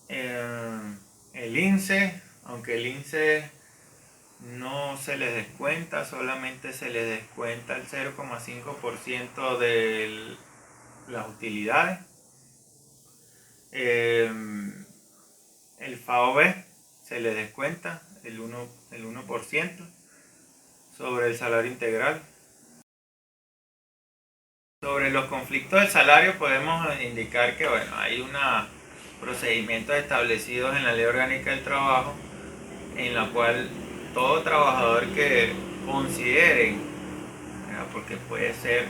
el INSEE, aunque el INSEE no se les descuenta, solamente se les descuenta el 0,5% de las utilidades. El FAOB se le descuenta el 1% sobre el salario integral. Sobre los conflictos del salario podemos indicar que bueno, hay unos procedimientos establecidos en la Ley Orgánica del Trabajo en la cual todo trabajador que considere, porque puede ser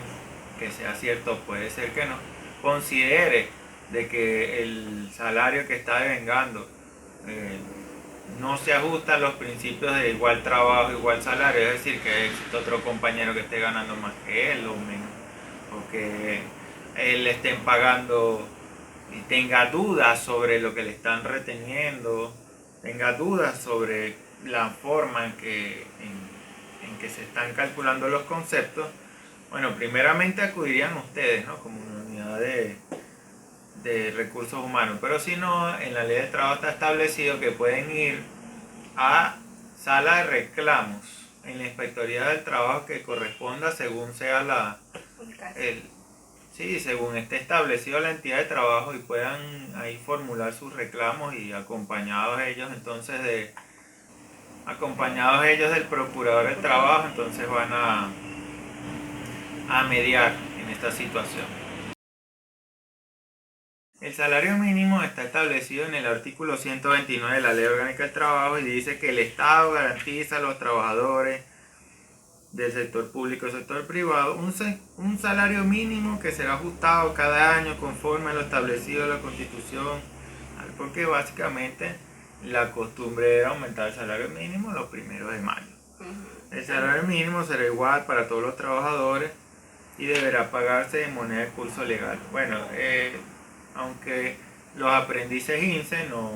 que sea cierto, puede ser que no, considere de que el salario que está devengando no se ajusta a los principios de igual trabajo, igual salario, es decir, que existe otro compañero que esté ganando más que él o menos, o que él le estén pagando y tenga dudas sobre lo que le están reteniendo, tenga dudas sobre la forma en que se están calculando los conceptos. Bueno, primeramente acudirían ustedes, ¿no? Como una unidad de recursos humanos, pero si no, en la ley de trabajo está establecido que pueden ir a sala de reclamos en la inspectoría del trabajo que corresponda según sea según esté establecido la entidad de trabajo, y puedan ahí formular sus reclamos, y acompañados ellos del procurador del trabajo, entonces van a mediar en esta situación. El salario mínimo está establecido en el artículo 129 de la Ley Orgánica del Trabajo y dice que el Estado garantiza a los trabajadores del sector público y sector privado un salario mínimo que será ajustado cada año conforme a lo establecido en la Constitución, porque básicamente la costumbre era aumentar el salario mínimo los primeros de mayo. El salario mínimo será igual para todos los trabajadores y deberá pagarse en moneda de curso legal. Bueno, aunque los aprendices INSEE no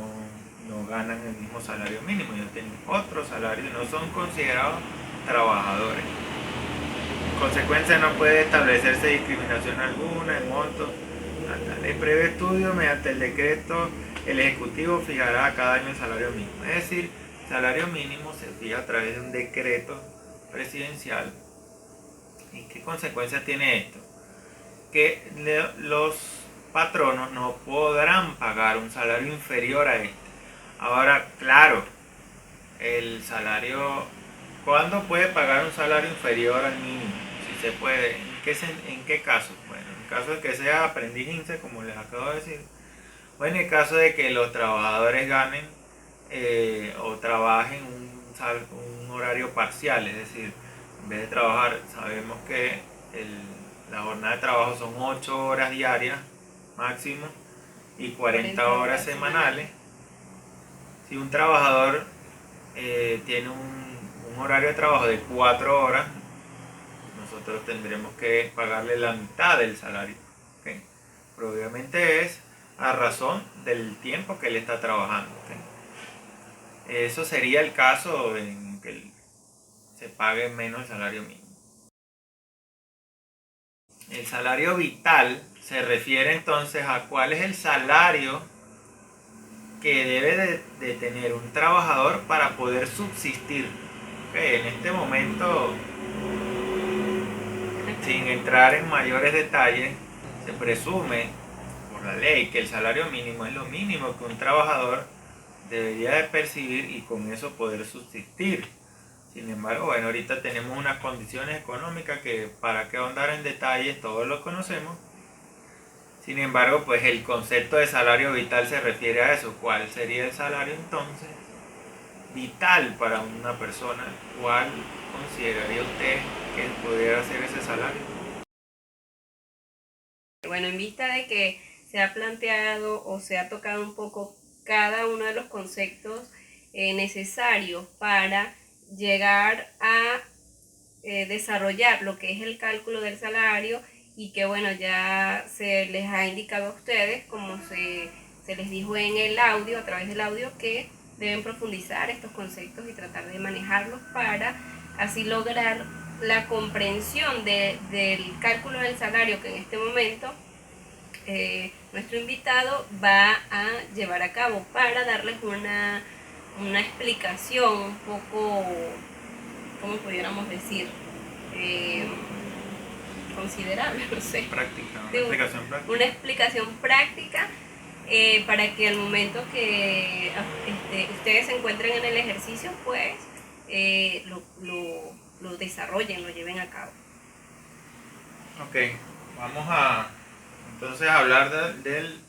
ganan el mismo salario mínimo, ellos tienen otro salario y no son considerados trabajadores. En consecuencia, no puede establecerse discriminación alguna. El monto de previo estudio, mediante el decreto, el Ejecutivo fijará cada año el salario mínimo. Es decir, el salario mínimo se fija a través de un decreto presidencial. ¿Y qué consecuencias tiene esto? Que los patronos no podrán pagar un salario inferior a este. Ahora, claro, el salario, ¿cuándo puede pagar un salario inferior al mínimo? Si se puede, ¿en qué caso? Bueno, en caso de que sea aprendiz INSEE, como les acabo de decir, o en el caso de que los trabajadores ganen o trabajen un horario parcial, es decir, en vez de trabajar, sabemos que la jornada de trabajo son 8 horas diarias máximo y 40 horas semanales. Si un trabajador tiene un horario de trabajo de 4 horas, nosotros tendremos que pagarle la mitad del salario. ¿Okay? Pero obviamente es a razón del tiempo que él está trabajando. ¿Okay? Eso sería el caso en que se pague menos el salario mínimo. El salario vital se refiere entonces a cuál es el salario que debe de tener un trabajador para poder subsistir. ¿Okay? En este momento, sin entrar en mayores detalles, se presume por la ley que el salario mínimo es lo mínimo que un trabajador debería de percibir y con eso poder subsistir. Sin embargo, bueno, ahorita tenemos unas condiciones económicas que para qué ahondar en detalles, todos lo conocemos. Sin embargo, pues el concepto de salario vital se refiere a eso. ¿Cuál sería el salario entonces vital para una persona? ¿Cuál consideraría usted que pudiera ser ese salario? Bueno, en vista de que se ha planteado o se ha tocado un poco cada uno de los conceptos necesarios para llegar a desarrollar lo que es el cálculo del salario, y que bueno, ya se les ha indicado a ustedes, como se les dijo en el audio, a través del audio, que deben profundizar estos conceptos y tratar de manejarlos para así lograr la comprensión del cálculo del salario que en este momento nuestro invitado va a llevar a cabo, para darles una explicación un poco, ¿cómo pudiéramos decir? Eh, Considerable, no sé. Práctica, una explicación práctica. Una explicación práctica, para que al momento que ustedes se encuentren en el ejercicio, pues lo desarrollen, lo lleven a cabo. Ok, vamos a entonces hablar del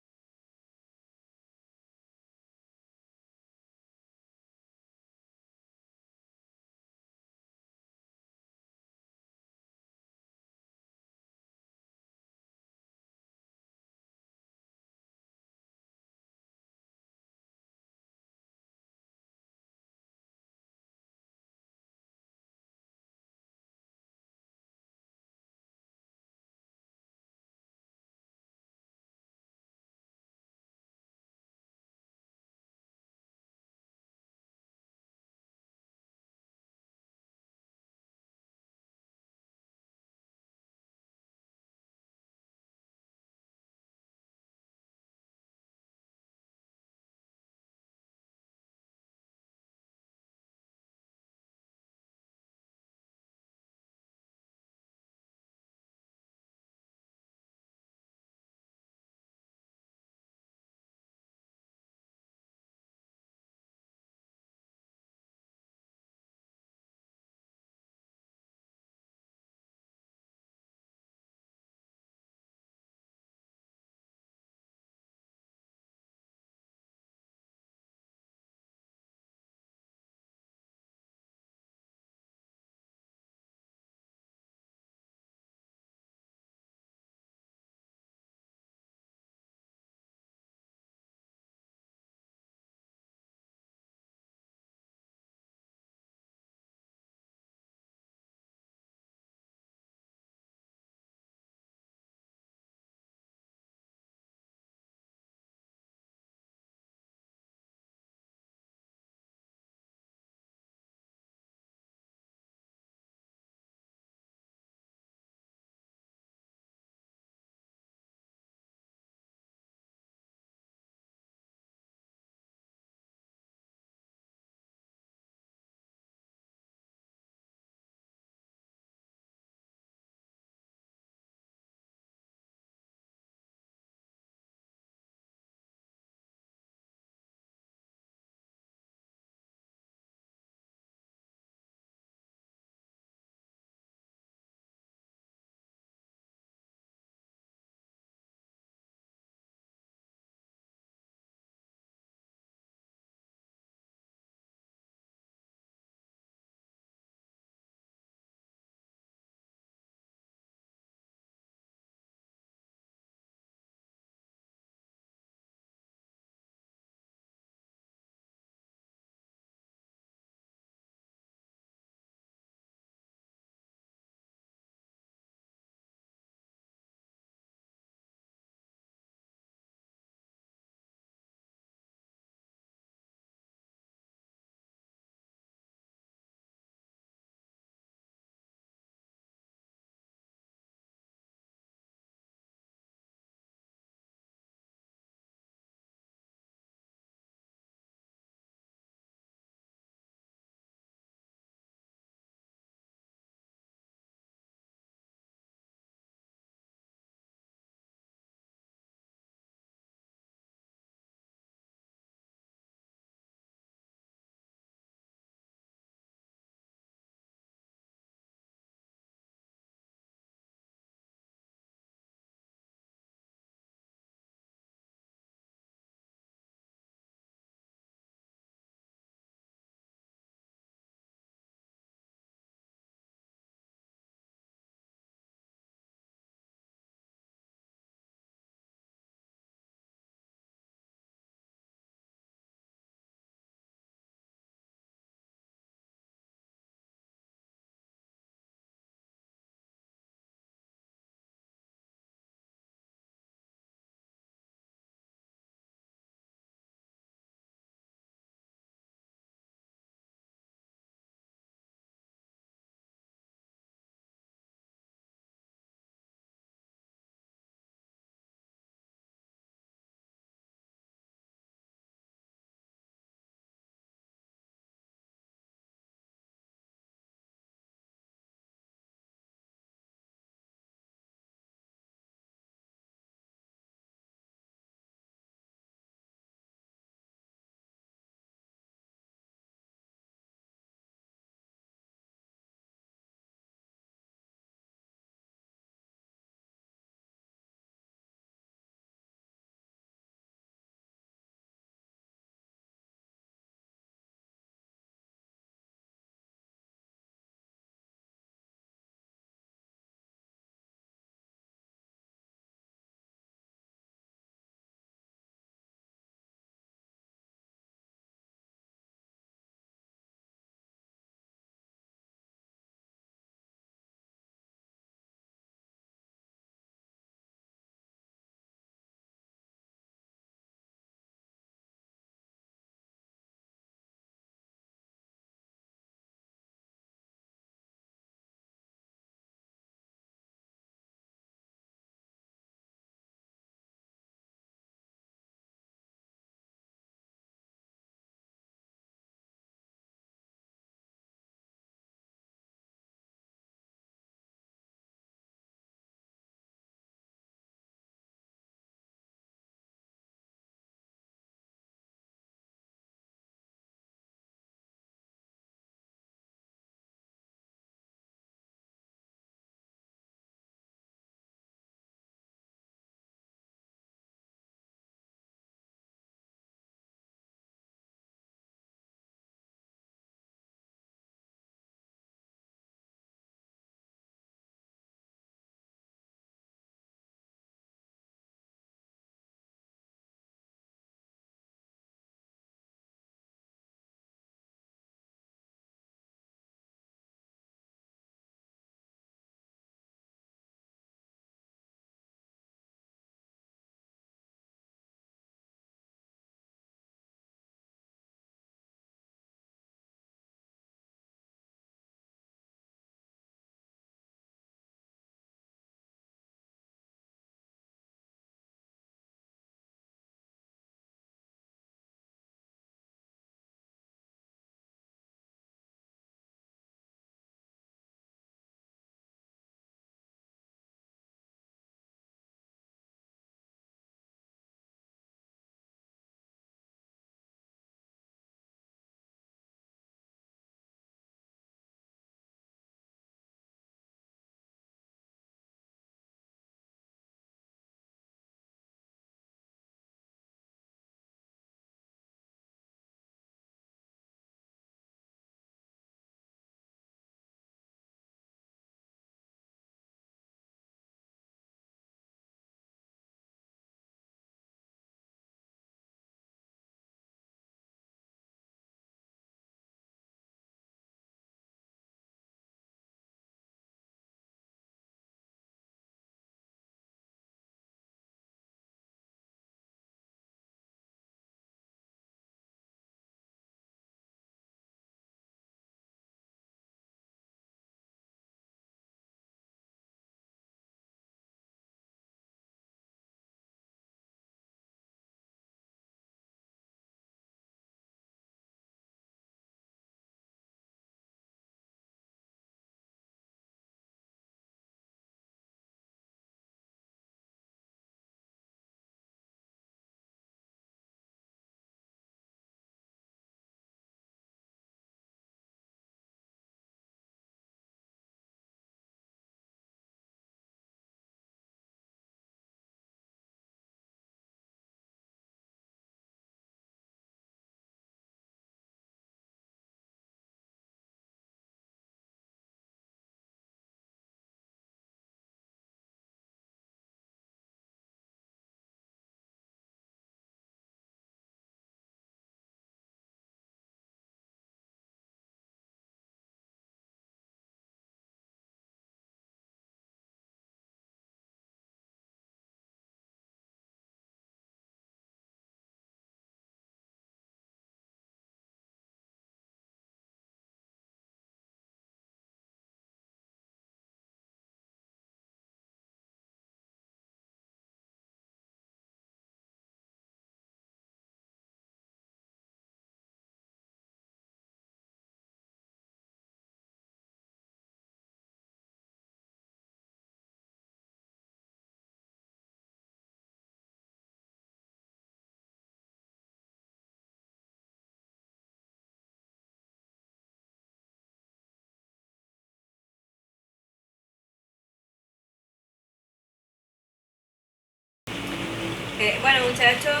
Bueno, muchachos,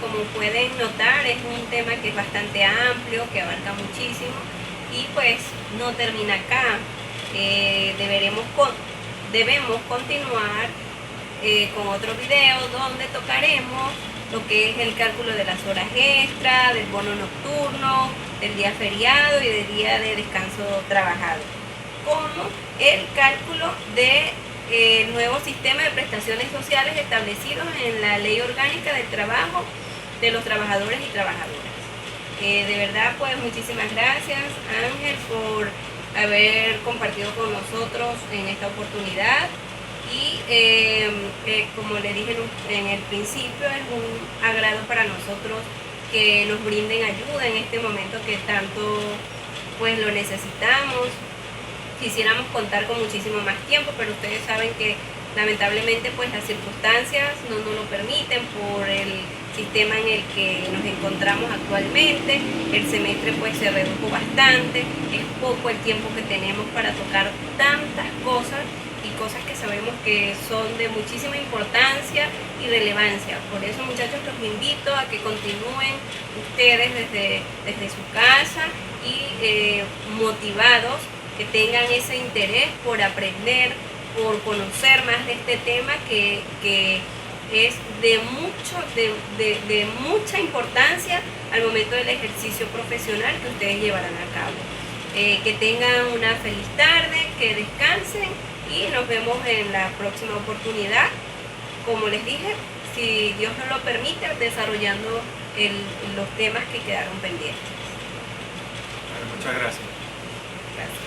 como pueden notar, es un tema que es bastante amplio, que abarca muchísimo y pues no termina acá. Debemos continuar con otro video donde tocaremos lo que es el cálculo de las horas extras, del bono nocturno, del día feriado y del día de descanso trabajado, como el cálculo de nuevo sistema de prestaciones sociales establecidos en la Ley Orgánica del Trabajo de los Trabajadores y Trabajadoras. De verdad, pues muchísimas gracias, Ángel, por haber compartido con nosotros en esta oportunidad. Y como le dije en el principio, es un agrado para nosotros que nos brinden ayuda en este momento que tanto pues lo necesitamos. Quisiéramos contar con muchísimo más tiempo, pero ustedes saben que lamentablemente pues las circunstancias no nos lo permiten por el sistema en el que nos encontramos actualmente. El semestre pues se redujo bastante, es poco el tiempo que tenemos para tocar tantas cosas y cosas que sabemos que son de muchísima importancia y relevancia. Por eso, muchachos, los invito a que continúen ustedes desde su casa y motivados, que tengan ese interés por aprender, por conocer más de este tema que es de mucha importancia al momento del ejercicio profesional que ustedes llevarán a cabo. Que tengan una feliz tarde, que descansen y nos vemos en la próxima oportunidad. Como les dije, si Dios nos lo permite, desarrollando los temas que quedaron pendientes. Muchas gracias. Gracias.